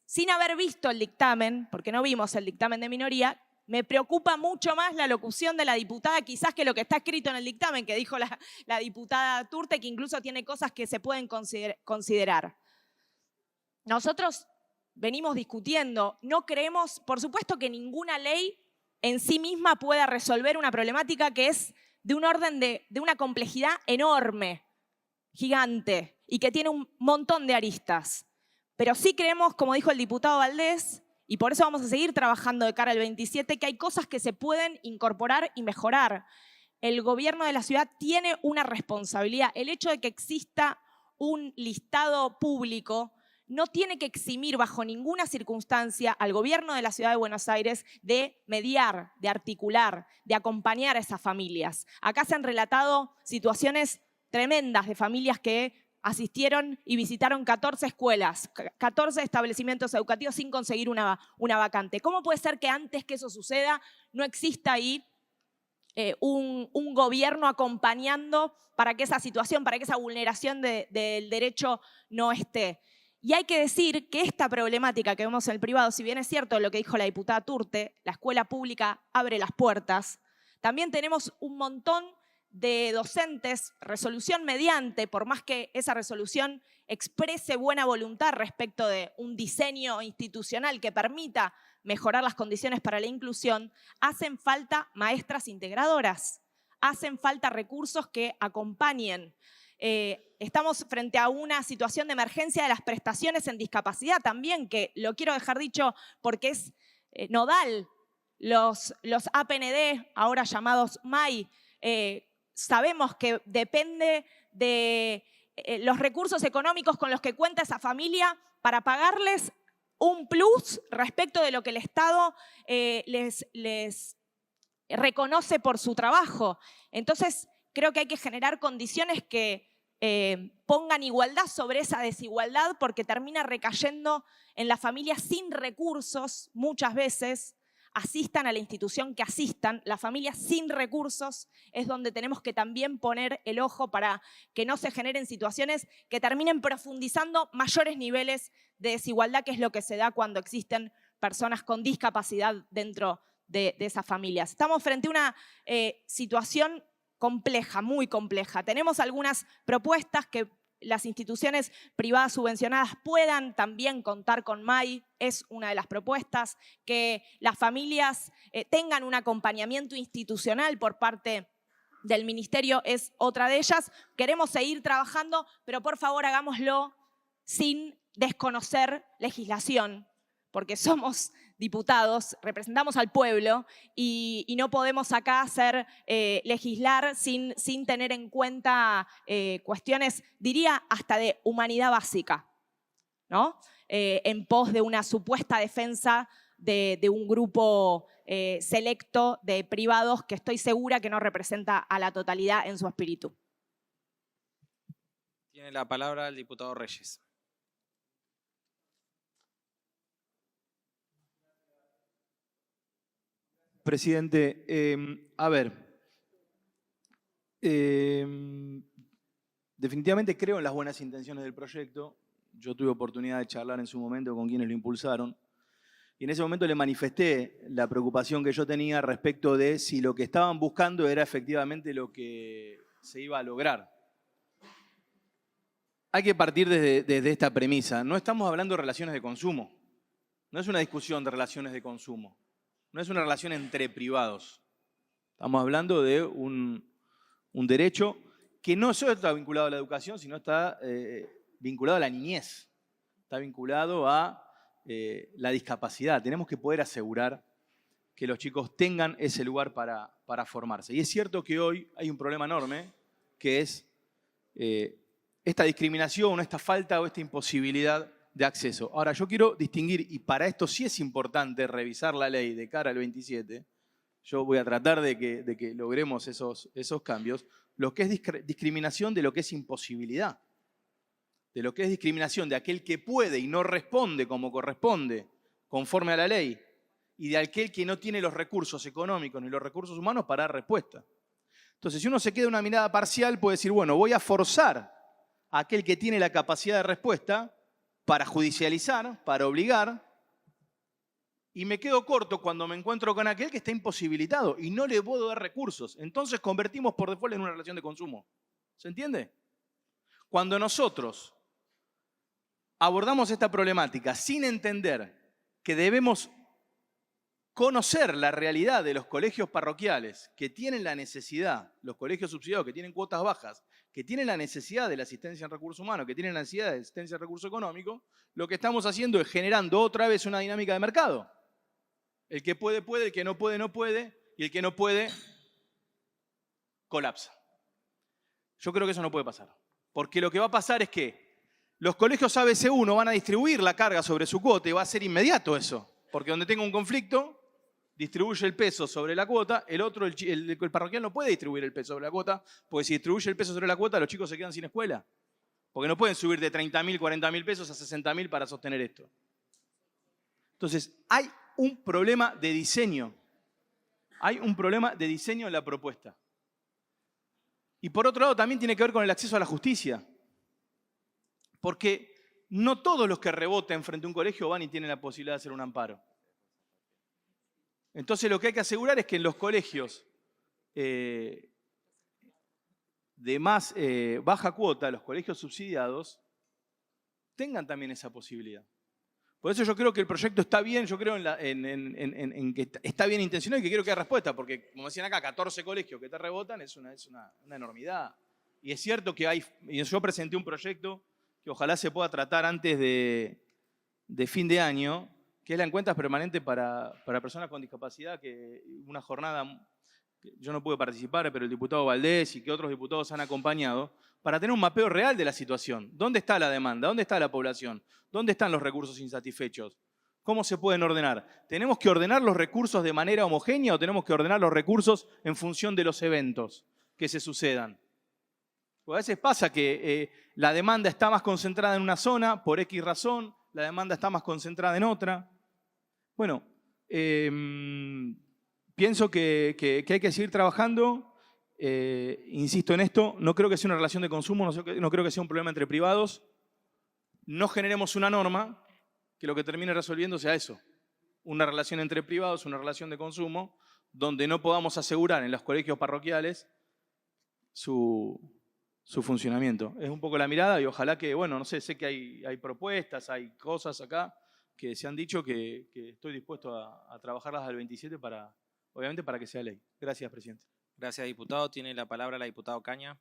sin haber visto el dictamen, porque no vimos el dictamen de minoría, me preocupa mucho más la locución de la diputada, quizás que lo que está escrito en el dictamen, que dijo la diputada Turte, que incluso tiene cosas que se pueden considerar. Nosotros venimos discutiendo, no creemos, por supuesto que ninguna ley en sí misma pueda resolver una problemática que es de un orden de una complejidad enorme, gigante, y que tiene un montón de aristas. Pero sí creemos, como dijo el diputado Valdés, y por eso vamos a seguir trabajando de cara al 27, que hay cosas que se pueden incorporar y mejorar. El gobierno de la ciudad tiene una responsabilidad. El hecho de que exista un listado público no tiene que eximir bajo ninguna circunstancia al gobierno de la ciudad de Buenos Aires de mediar, de articular, de acompañar a esas familias. Acá se han relatado situaciones tremendas de familias que asistieron y visitaron 14 escuelas, 14 establecimientos educativos sin conseguir una vacante. ¿Cómo puede ser que antes que eso suceda no exista ahí un gobierno acompañando para que esa situación, para que esa vulneración del derecho no esté? Y hay que decir que esta problemática que vemos en el privado, si bien es cierto lo que dijo la diputada Turte, la escuela pública abre las puertas, también tenemos un montón de docentes, resolución mediante, por más que esa resolución exprese buena voluntad respecto de un diseño institucional que permita mejorar las condiciones para la inclusión, hacen falta maestras integradoras, hacen falta recursos que acompañen. Estamos frente a una situación de emergencia de las prestaciones en discapacidad también, que lo quiero dejar dicho porque es nodal. Los APND, ahora llamados MAI, sabemos que depende de los recursos económicos con los que cuenta esa familia para pagarles un plus respecto de lo que el Estado les reconoce por su trabajo. Entonces, creo que hay que generar condiciones que pongan igualdad sobre esa desigualdad, porque termina recayendo en las familias sin recursos muchas veces, asistan a la institución que asistan, las familias sin recursos es donde tenemos que también poner el ojo para que no se generen situaciones que terminen profundizando mayores niveles de desigualdad, que es lo que se da cuando existen personas con discapacidad dentro de esas familias. Estamos frente a una situación compleja, muy compleja. Tenemos algunas propuestas que las instituciones privadas subvencionadas puedan también contar con MAI, es una de las propuestas, que las familias tengan un acompañamiento institucional por parte del ministerio es otra de ellas. Queremos seguir trabajando, pero por favor hagámoslo sin desconocer legislación, porque somos diputados, representamos al pueblo y no podemos acá legislar sin tener en cuenta cuestiones, diría, hasta de humanidad básica, ¿no? En pos de una supuesta defensa de un grupo selecto de privados que estoy segura que no representa a la totalidad en su espíritu. Tiene la palabra el diputado Reyes. Presidente, definitivamente creo en las buenas intenciones del proyecto. Yo tuve oportunidad de charlar en su momento con quienes lo impulsaron y en ese momento le manifesté la preocupación que yo tenía respecto de si lo que estaban buscando era efectivamente lo que se iba a lograr. Hay que partir desde esta premisa. No estamos hablando de relaciones de consumo. No es una discusión de relaciones de consumo. No es una relación entre privados. Estamos hablando de un derecho que no solo está vinculado a la educación, sino está vinculado a la niñez. Está vinculado a la discapacidad. Tenemos que poder asegurar que los chicos tengan ese lugar para formarse. Y es cierto que hoy hay un problema enorme, que es esta discriminación, esta falta o esta imposibilidad de acceso. Ahora, yo quiero distinguir, y para esto sí es importante revisar la ley de cara al 27, yo voy a tratar de que logremos esos cambios, lo que es discriminación de lo que es imposibilidad, de lo que es discriminación de aquel que puede y no responde como corresponde, conforme a la ley, y de aquel que no tiene los recursos económicos ni los recursos humanos para dar respuesta. Entonces, si uno se queda en una mirada parcial, puede decir, bueno, voy a forzar a aquel que tiene la capacidad de respuesta para judicializar, para obligar, y me quedo corto cuando me encuentro con aquel que está imposibilitado y no le puedo dar recursos. Entonces convertimos por default en una relación de consumo. ¿Se entiende? Cuando nosotros abordamos esta problemática sin entender que debemos conocer la realidad de los colegios parroquiales que tienen la necesidad, los colegios subsidiados que tienen cuotas bajas, que tienen la necesidad de la asistencia en recursos humanos, que tienen la necesidad de asistencia en recursos económicos, lo que estamos haciendo es generando otra vez una dinámica de mercado. El que puede, puede, el que no puede, no puede, y el que no puede, colapsa. Yo creo que eso no puede pasar. Porque lo que va a pasar es que los colegios ABC1 van a distribuir la carga sobre su cuota y va a ser inmediato eso. Porque donde tenga un conflicto, distribuye el peso sobre la cuota, el parroquial no puede distribuir el peso sobre la cuota, porque si distribuye el peso sobre la cuota, los chicos se quedan sin escuela. Porque no pueden subir de 30.000, 40.000 pesos a 60.000 para sostener esto. Entonces, hay un problema de diseño. Hay un problema de diseño en la propuesta. Y por otro lado, también tiene que ver con el acceso a la justicia. Porque no todos los que reboten frente a un colegio van y tienen la posibilidad de hacer un amparo. Entonces, lo que hay que asegurar es que en los colegios de más baja cuota, los colegios subsidiados, tengan también esa posibilidad. Por eso yo creo que el proyecto está bien, yo creo en que está bien intencionado y que quiero que haya respuesta, porque como decían acá, 14 colegios que te rebotan es una enormidad. Y es cierto que yo presenté un proyecto que ojalá se pueda tratar antes de fin de año, que es la encuesta permanente para personas con discapacidad, que una jornada, yo no pude participar, pero el diputado Valdés y que otros diputados han acompañado, para tener un mapeo real de la situación. ¿Dónde está la demanda? ¿Dónde está la población? ¿Dónde están los recursos insatisfechos? ¿Cómo se pueden ordenar? ¿Tenemos que ordenar los recursos de manera homogénea o tenemos que ordenar los recursos en función de los eventos que se sucedan? Porque a veces pasa que la demanda está más concentrada en una zona por X razón, la demanda está más concentrada en otra. Bueno, pienso que hay que seguir trabajando. Insisto en esto, no creo que sea una relación de consumo, no creo que sea un problema entre privados. No generemos una norma que lo que termine resolviendo sea eso. Una relación entre privados, una relación de consumo, donde no podamos asegurar en los colegios parroquiales su funcionamiento. Es un poco la mirada y ojalá que, bueno, no sé que hay propuestas, hay cosas acá que se han dicho que estoy dispuesto a trabajarlas al 27 obviamente para que sea ley. Gracias, presidente. Gracias, diputado. Tiene la palabra la diputada Ocaña.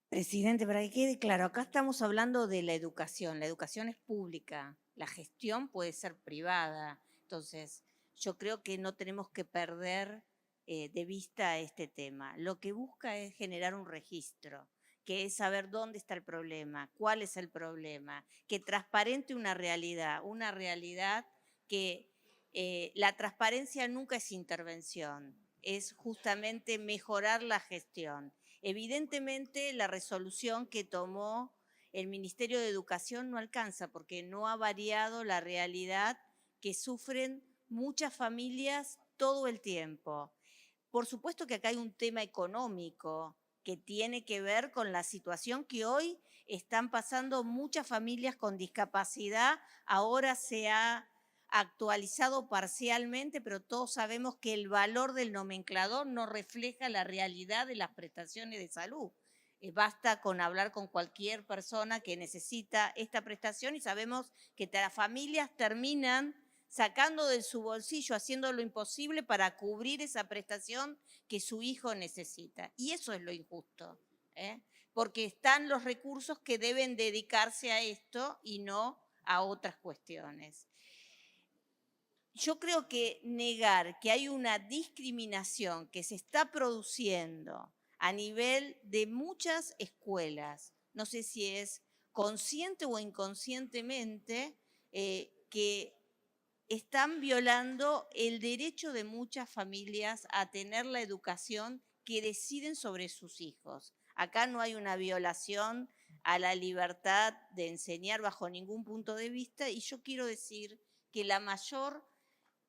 Presidente, para que quede claro, acá estamos hablando de la educación es pública, la gestión puede ser privada, entonces yo creo que no tenemos que perder de vista este tema. Lo que busca es generar un registro, que es saber dónde está el problema, cuál es el problema, que transparente una realidad que la transparencia nunca es intervención, es justamente mejorar la gestión. Evidentemente, la resolución que tomó el Ministerio de Educación no alcanza porque no ha variado la realidad que sufren muchas familias todo el tiempo. Por supuesto que acá hay un tema económico que tiene que ver con la situación que hoy están pasando muchas familias con discapacidad. Ahora se ha actualizado parcialmente, pero todos sabemos que el valor del nomenclador no refleja la realidad de las prestaciones de salud. Basta con hablar con cualquier persona que necesita esta prestación y sabemos que las familias terminan sacando de su bolsillo, haciendo lo imposible para cubrir esa prestación que su hijo necesita. Y eso es lo injusto, porque están los recursos que deben dedicarse a esto y no a otras cuestiones. Yo creo que negar que hay una discriminación que se está produciendo a nivel de muchas escuelas. No sé si es consciente o inconscientemente que están violando el derecho de muchas familias a tener la educación que deciden sobre sus hijos. Acá no hay una violación a la libertad de enseñar bajo ningún punto de vista, y yo quiero decir que la mayor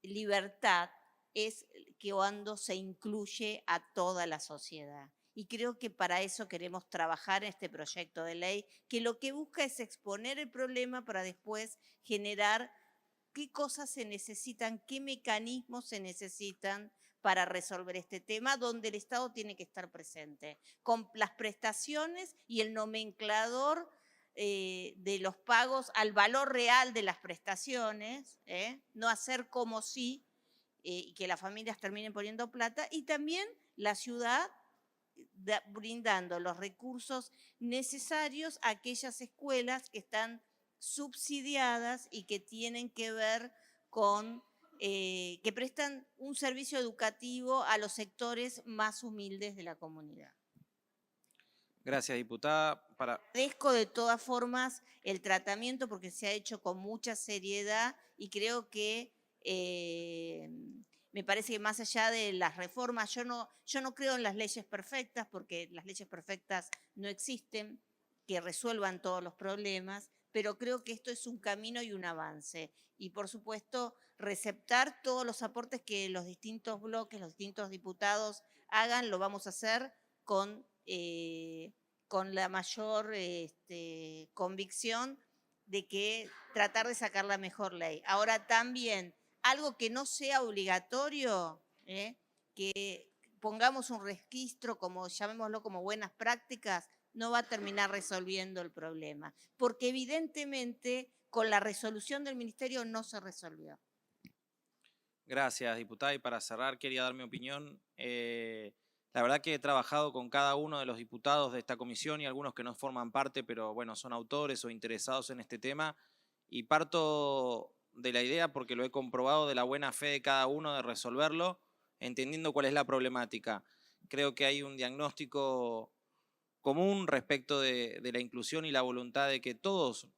libertad es que cuando se incluye a toda la sociedad. Y creo que para eso queremos trabajar en este proyecto de ley, que lo que busca es exponer el problema para después generar qué cosas se necesitan, qué mecanismos se necesitan para resolver este tema, donde el Estado tiene que estar presente, con las prestaciones y el nomenclador de los pagos al valor real de las prestaciones, no hacer como si y que las familias terminen poniendo plata, y también la ciudad brindando los recursos necesarios a aquellas escuelas que están subsidiadas y que tienen que ver con, que prestan un servicio educativo a los sectores más humildes de la comunidad. Gracias, diputada. Agradezco de todas formas el tratamiento porque se ha hecho con mucha seriedad y creo que me parece que más allá de las reformas, yo no creo en las leyes perfectas porque las leyes perfectas no existen, que resuelvan todos los problemas, pero creo que esto es un camino y un avance. Y por supuesto, receptar todos los aportes que los distintos bloques, los distintos diputados hagan, lo vamos a hacer con la mayor convicción de que tratar de sacar la mejor ley. Ahora también, algo que no sea obligatorio, que pongamos un registro, como llamémoslo como buenas prácticas, no va a terminar resolviendo el problema, porque evidentemente con la resolución del ministerio no se resolvió. Gracias, diputada. Y para cerrar, quería dar mi opinión. La verdad que he trabajado con cada uno de los diputados de esta comisión y algunos que no forman parte, pero bueno, son autores o interesados en este tema. Y parto de la idea, porque lo he comprobado, de la buena fe de cada uno de resolverlo, entendiendo cuál es la problemática. Creo que hay un diagnóstico común respecto de la inclusión y la voluntad de que todos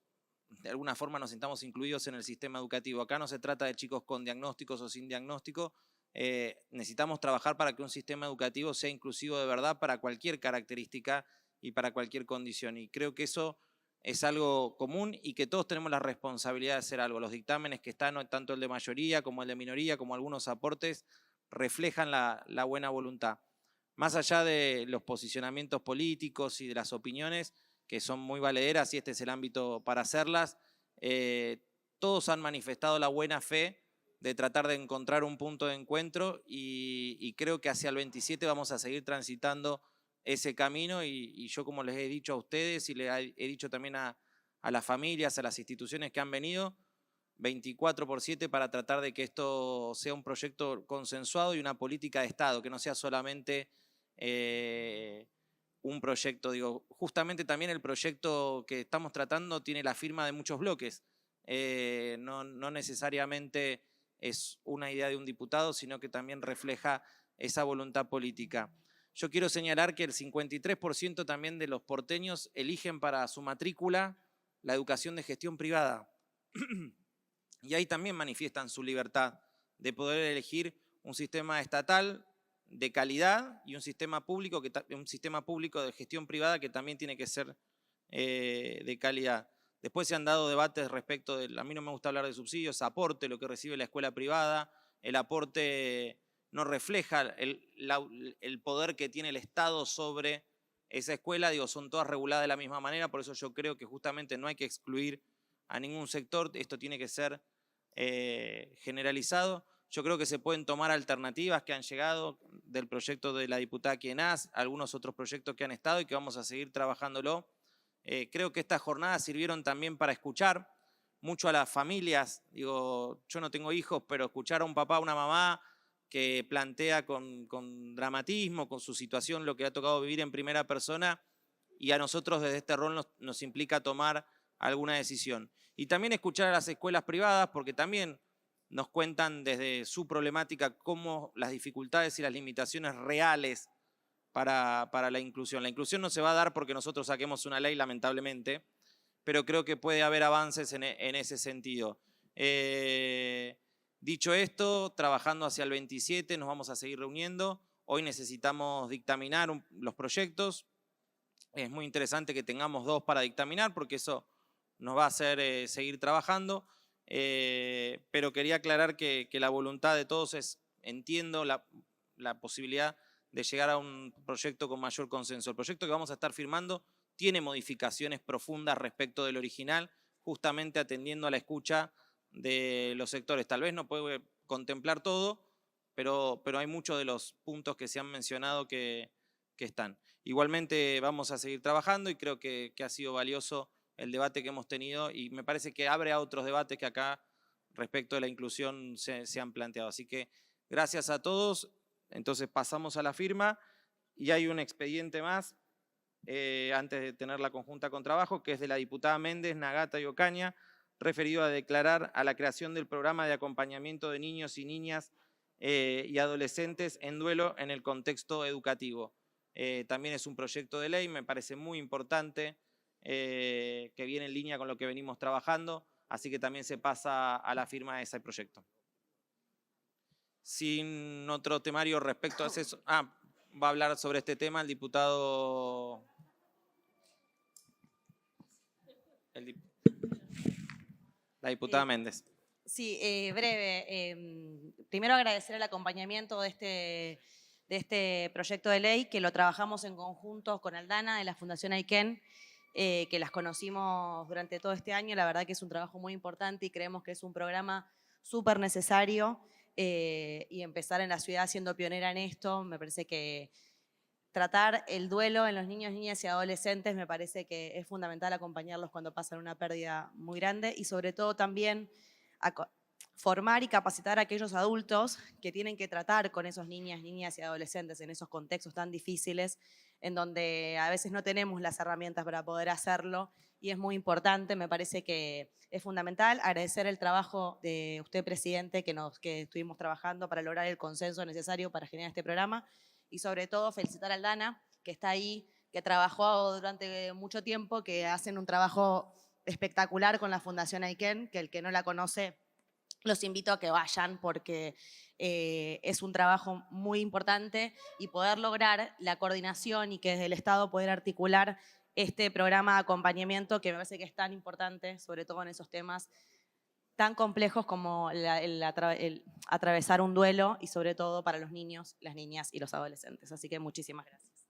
de alguna forma nos sintamos incluidos en el sistema educativo. Acá no se trata de chicos con diagnósticos o sin diagnóstico. Necesitamos trabajar para que un sistema educativo sea inclusivo de verdad para cualquier característica y para cualquier condición. Y creo que eso es algo común y que todos tenemos la responsabilidad de hacer algo. Los dictámenes que están, tanto el de mayoría como el de minoría, como algunos aportes, reflejan la buena voluntad. Más allá de los posicionamientos políticos y de las opiniones, que son muy valederas y este es el ámbito para hacerlas, todos han manifestado la buena fe de tratar de encontrar un punto de encuentro y creo que hacia el 27 vamos a seguir transitando ese camino y yo, como les he dicho a ustedes y les he dicho también a las familias, a las instituciones que han venido, 24/7 para tratar de que esto sea un proyecto consensuado y una política de Estado, que no sea solamente un proyecto. Digo, justamente también el proyecto que estamos tratando tiene la firma de muchos bloques. No necesariamente es una idea de un diputado, sino que también refleja esa voluntad política. Yo quiero señalar que el 53% también de los porteños eligen para su matrícula la educación de gestión privada. Y ahí también manifiestan su libertad de poder elegir un sistema estatal de calidad y un sistema público de gestión privada que también tiene que ser de calidad. Después se han dado debates respecto de, a mí no me gusta hablar de subsidios, aporte, lo que recibe la escuela privada, el aporte no refleja el poder que tiene el Estado sobre esa escuela, digo, son todas reguladas de la misma manera, por eso yo creo que justamente no hay que excluir a ningún sector, esto tiene que ser generalizado. Yo creo que se pueden tomar alternativas que han llegado del proyecto de la diputada Quienaz, algunos otros proyectos que han estado y que vamos a seguir trabajándolo. Creo que estas jornadas sirvieron también para escuchar mucho a las familias. Digo, yo no tengo hijos, pero escuchar a un papá, a una mamá que plantea con dramatismo, con su situación, lo que le ha tocado vivir en primera persona, y a nosotros desde este rol nos implica tomar alguna decisión. Y también escuchar a las escuelas privadas, porque también nos cuentan desde su problemática cómo las dificultades y las limitaciones reales para la inclusión. La inclusión no se va a dar porque nosotros saquemos una ley, lamentablemente, pero creo que puede haber avances en ese sentido. Dicho esto, trabajando hacia el 27, nos vamos a seguir reuniendo. Hoy necesitamos dictaminar los proyectos. Es muy interesante que tengamos 2 para dictaminar porque eso nos va a hacer seguir trabajando. Pero quería aclarar que la voluntad de todos es, entiendo la posibilidad de llegar a un proyecto con mayor consenso. El proyecto que vamos a estar firmando tiene modificaciones profundas respecto del original, justamente atendiendo a la escucha de los sectores. Tal vez no puede contemplar todo, pero hay muchos de los puntos que se han mencionado que están. Igualmente vamos a seguir trabajando y creo que ha sido valioso el debate que hemos tenido y me parece que abre a otros debates que acá respecto de la inclusión se han planteado. Así que gracias a todos. Entonces pasamos a la firma y hay un expediente más antes de tener la conjunta con trabajo, que es de la diputada Méndez, Nagata y Ocaña, referido a declarar a la creación del programa de acompañamiento de niños y niñas y adolescentes en duelo en el contexto educativo. También es un proyecto de ley, me parece muy importante, que viene en línea con lo que venimos trabajando, así que también se pasa a la firma de ese proyecto. Sin otro temario respecto a eso, va a hablar sobre este tema el diputado... La diputada Méndez. Sí, breve. Primero agradecer el acompañamiento de este proyecto de ley, que lo trabajamos en conjunto con Aldana de la Fundación Aiken, que las conocimos durante todo este año. La verdad que es un trabajo muy importante y creemos que es un programa súper necesario y empezar en la ciudad siendo pionera en esto. Me parece que tratar el duelo en los niños, niñas y adolescentes me parece que es fundamental acompañarlos cuando pasan una pérdida muy grande y sobre todo también formar y capacitar a aquellos adultos que tienen que tratar con esos niñas y adolescentes en esos contextos tan difíciles en donde a veces no tenemos las herramientas para poder hacerlo y es muy importante, me parece que es fundamental. Agradecer el trabajo de usted, presidente, que estuvimos trabajando para lograr el consenso necesario para generar este programa y sobre todo felicitar a Aldana, que está ahí, que trabajó durante mucho tiempo, que hacen un trabajo espectacular con la Fundación Aiken, que el que no la conoce, los invito a que vayan porque es un trabajo muy importante y poder lograr la coordinación y que desde el Estado poder articular este programa de acompañamiento que me parece que es tan importante, sobre todo en esos temas tan complejos como el atravesar un duelo y sobre todo para los niños, las niñas y los adolescentes. Así que muchísimas gracias.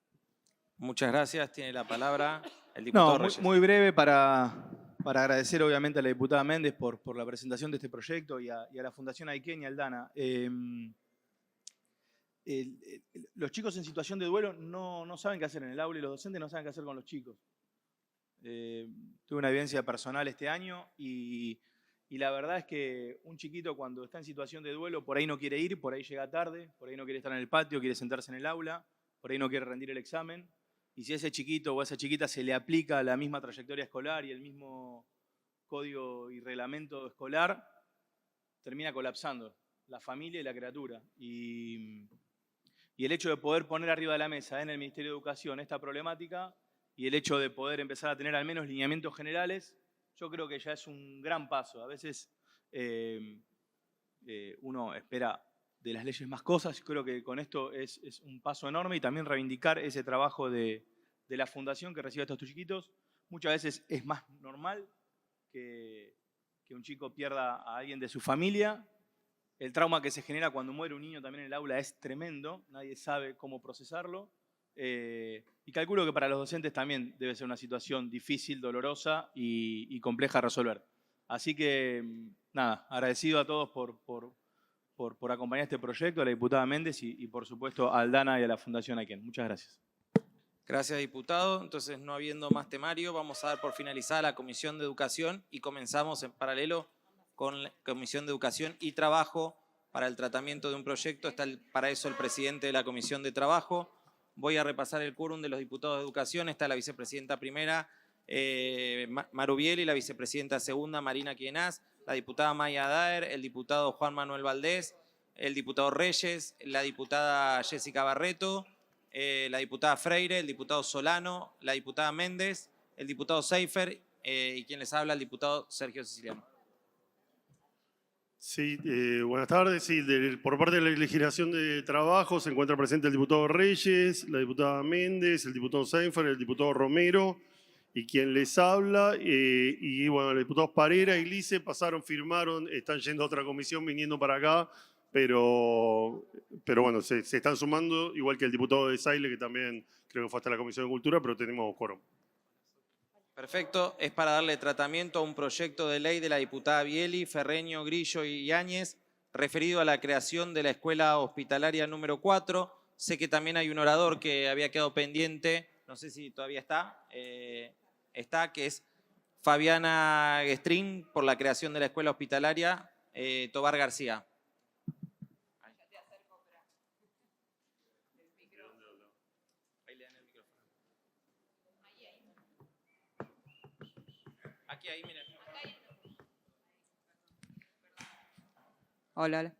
Muchas gracias. Tiene la palabra el diputado Reyes. Muy breve para agradecer obviamente a la diputada Méndez por la presentación de este proyecto y a la Fundación Aiken y Aldana. Los chicos en situación de duelo no saben qué hacer en el aula y los docentes no saben qué hacer con los chicos. Tuve una evidencia personal este año y la verdad es que un chiquito cuando está en situación de duelo por ahí no quiere ir, por ahí llega tarde, por ahí no quiere estar en el patio, quiere sentarse en el aula, por ahí no quiere rendir el examen. Y si a ese chiquito o a esa chiquita se le aplica la misma trayectoria escolar y el mismo código y reglamento escolar, termina colapsando la familia y la criatura. Y el hecho de poder poner arriba de la mesa en el Ministerio de Educación esta problemática y el hecho de poder empezar a tener al menos lineamientos generales, yo creo que ya es un gran paso. A veces uno espera de las leyes más cosas. Creo que con esto es un paso enorme y también reivindicar ese trabajo de la fundación que recibe a estos chiquitos. Muchas veces es más normal que un chico pierda a alguien de su familia. El trauma que se genera cuando muere un niño también en el aula es tremendo. Nadie sabe cómo procesarlo. Y calculo que para los docentes también debe ser una situación difícil, dolorosa y compleja a resolver. Así que, nada, agradecido a todos por acompañar este proyecto, a la diputada Méndez y por supuesto a Aldana y a la Fundación Aiken. Muchas gracias. Gracias, diputado. Entonces, no habiendo más temario, vamos a dar por finalizada la Comisión de Educación y comenzamos en paralelo con la Comisión de Educación y Trabajo para el tratamiento de un proyecto. Está para eso el presidente de la Comisión de Trabajo. Voy a repasar el quórum de los diputados de Educación. Está la vicepresidenta primera, Maru Biel, y la vicepresidenta segunda, Marina Quienaz, la diputada Maya Daer, el diputado Juan Manuel Valdés, el diputado Reyes, la diputada Jessica Barreto, la diputada Freire, el diputado Solano, la diputada Méndez, el diputado Seifer y quien les habla, el diputado Sergio Siciliano. Sí, buenas tardes. Sí, por parte de la legislación de trabajo se encuentra presente el diputado Reyes, la diputada Méndez, el diputado Seinfeld, el diputado Romero y quien les habla. Y bueno, los diputados Parera y Lice pasaron, firmaron, están yendo a otra comisión, viniendo para acá, pero bueno, se están sumando, igual que el diputado de Saile, que también creo que fue hasta la Comisión de Cultura, pero tenemos quórum. Perfecto, es para darle tratamiento a un proyecto de ley de la diputada Bieli, Ferreño, Grillo y Yáñez, referido a la creación de la Escuela Hospitalaria número 4. Sé que también hay un orador que había quedado pendiente, no sé si todavía está, que es Fabiana Gestrin, por la creación de la Escuela Hospitalaria Tobar García. Ahí, miren. Hola, hola.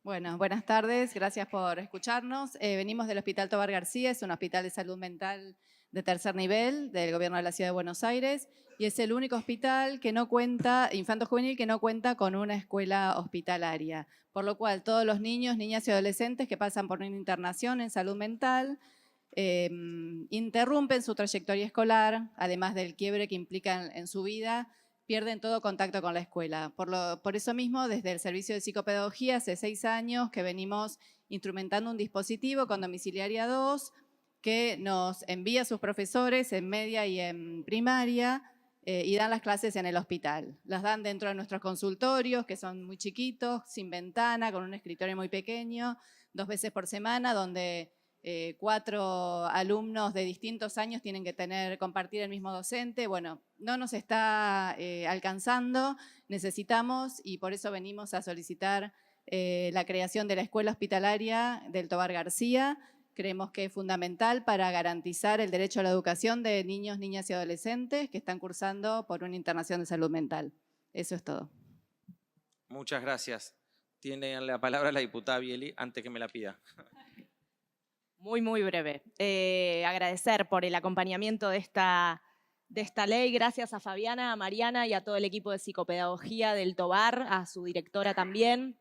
Bueno, buenas tardes, gracias por escucharnos. Venimos del Hospital Tobar García, es un hospital de salud mental de tercer nivel del Gobierno de la Ciudad de Buenos Aires y es el único hospital que no cuenta, infanto-juvenil, que no cuenta con una escuela hospitalaria, por lo cual todos los niños, niñas y adolescentes que pasan por una internación en salud mental interrumpen su trayectoria escolar, además del quiebre que implica en su vida, pierden todo contacto con la escuela. Por eso mismo, desde el Servicio de Psicopedagogía, hace 6 años que venimos instrumentando un dispositivo con domiciliaria 2 que nos envía a sus profesores en media y en primaria y dan las clases en el hospital. Las dan dentro de nuestros consultorios, que son muy chiquitos, sin ventana, con un escritorio muy pequeño, 2 veces por semana, donde 4 alumnos de distintos años tienen que compartir el mismo docente. Bueno, no nos está alcanzando, necesitamos y por eso venimos a solicitar la creación de la Escuela Hospitalaria del Tobar García. Creemos que es fundamental para garantizar el derecho a la educación de niños, niñas y adolescentes que están cursando por una internación de salud mental. Eso es todo. Muchas gracias. Tiene la palabra la diputada Bieli antes que me la pida. Muy breve. Agradecer por el acompañamiento de esta ley. Gracias a Fabiana, a Mariana y a todo el equipo de psicopedagogía del Tobar, a su directora también,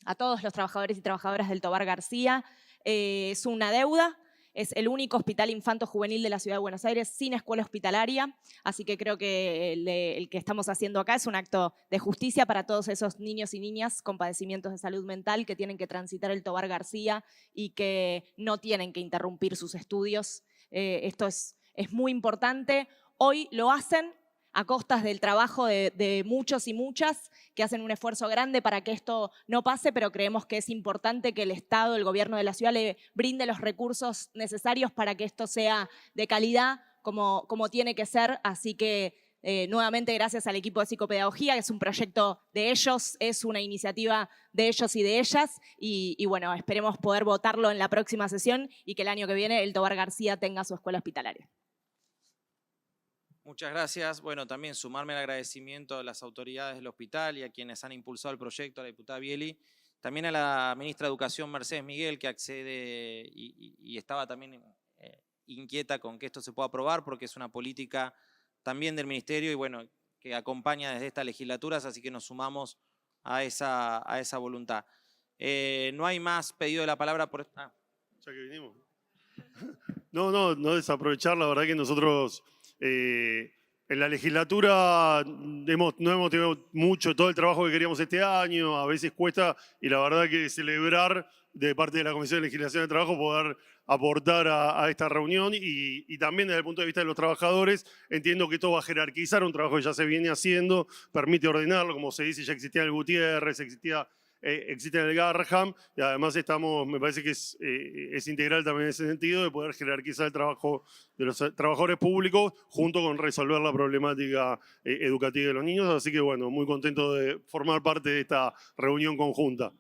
a todos los trabajadores y trabajadoras del Tobar García. Es una deuda. Es el único hospital infanto-juvenil de la Ciudad de Buenos Aires sin escuela hospitalaria, así que creo que el que estamos haciendo acá es un acto de justicia para todos esos niños y niñas con padecimientos de salud mental que tienen que transitar el Tobar García y que no tienen que interrumpir sus estudios. Esto es muy importante. Hoy lo hacen a costas del trabajo de muchos y muchas que hacen un esfuerzo grande para que esto no pase, pero creemos que es importante que el Estado, el gobierno de la ciudad, le brinde los recursos necesarios para que esto sea de calidad como tiene que ser. Así que nuevamente gracias al equipo de psicopedagogía, que es un proyecto de ellos, es una iniciativa de ellos y de ellas, y bueno, esperemos poder votarlo en la próxima sesión y que el año que viene el Tobar García tenga su escuela hospitalaria. Muchas gracias. Bueno, también sumarme al agradecimiento a las autoridades del hospital y a quienes han impulsado el proyecto, a la diputada Bieli, también a la ministra de Educación, Mercedes Miguel, que accede y estaba también inquieta con que esto se pueda aprobar, porque es una política también del Ministerio y bueno, que acompaña desde estas legislaturas, así que nos sumamos a esa voluntad. No hay más pedido de la palabra por... Ya que vinimos. No desaprovechar, la verdad que nosotros... en la legislatura no hemos tenido mucho, todo el trabajo que queríamos este año, a veces cuesta, y la verdad que celebrar de parte de la Comisión de Legislación de Trabajo poder aportar a esta reunión y también desde el punto de vista de los trabajadores, entiendo que esto va a jerarquizar un trabajo que ya se viene haciendo, permite ordenarlo, como se dice, ya existía en el Gutiérrez, existe en el Garham, y además me parece que es integral también en ese sentido de poder jerarquizar el trabajo de los trabajadores públicos junto con resolver la problemática educativa de los niños, así que bueno, muy contento de formar parte de esta reunión conjunta.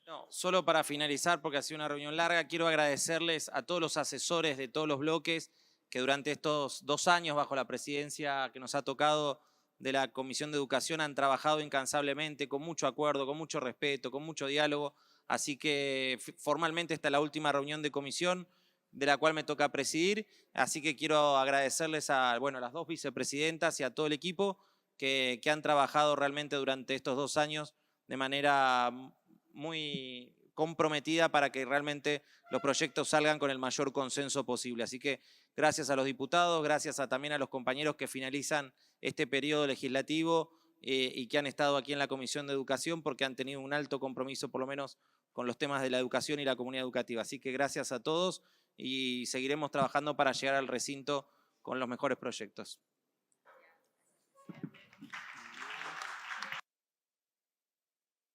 No, solo para finalizar, porque ha sido una reunión larga, quiero agradecerles a todos los asesores de todos los bloques que durante estos 2 años bajo la presidencia que nos ha tocado de la Comisión de Educación han trabajado incansablemente, con mucho acuerdo, con mucho respeto, con mucho diálogo. Así que formalmente esta es la última reunión de comisión de la cual me toca presidir, así que quiero agradecerles a las dos vicepresidentas y a todo el equipo que han trabajado realmente durante estos 2 años de manera muy comprometida para que realmente los proyectos salgan con el mayor consenso posible. Así que gracias a los diputados, gracias también a los compañeros que finalizan este periodo legislativo y que han estado aquí en la Comisión de Educación porque han tenido un alto compromiso por lo menos con los temas de la educación y la comunidad educativa. Así que gracias a todos y seguiremos trabajando para llegar al recinto con los mejores proyectos.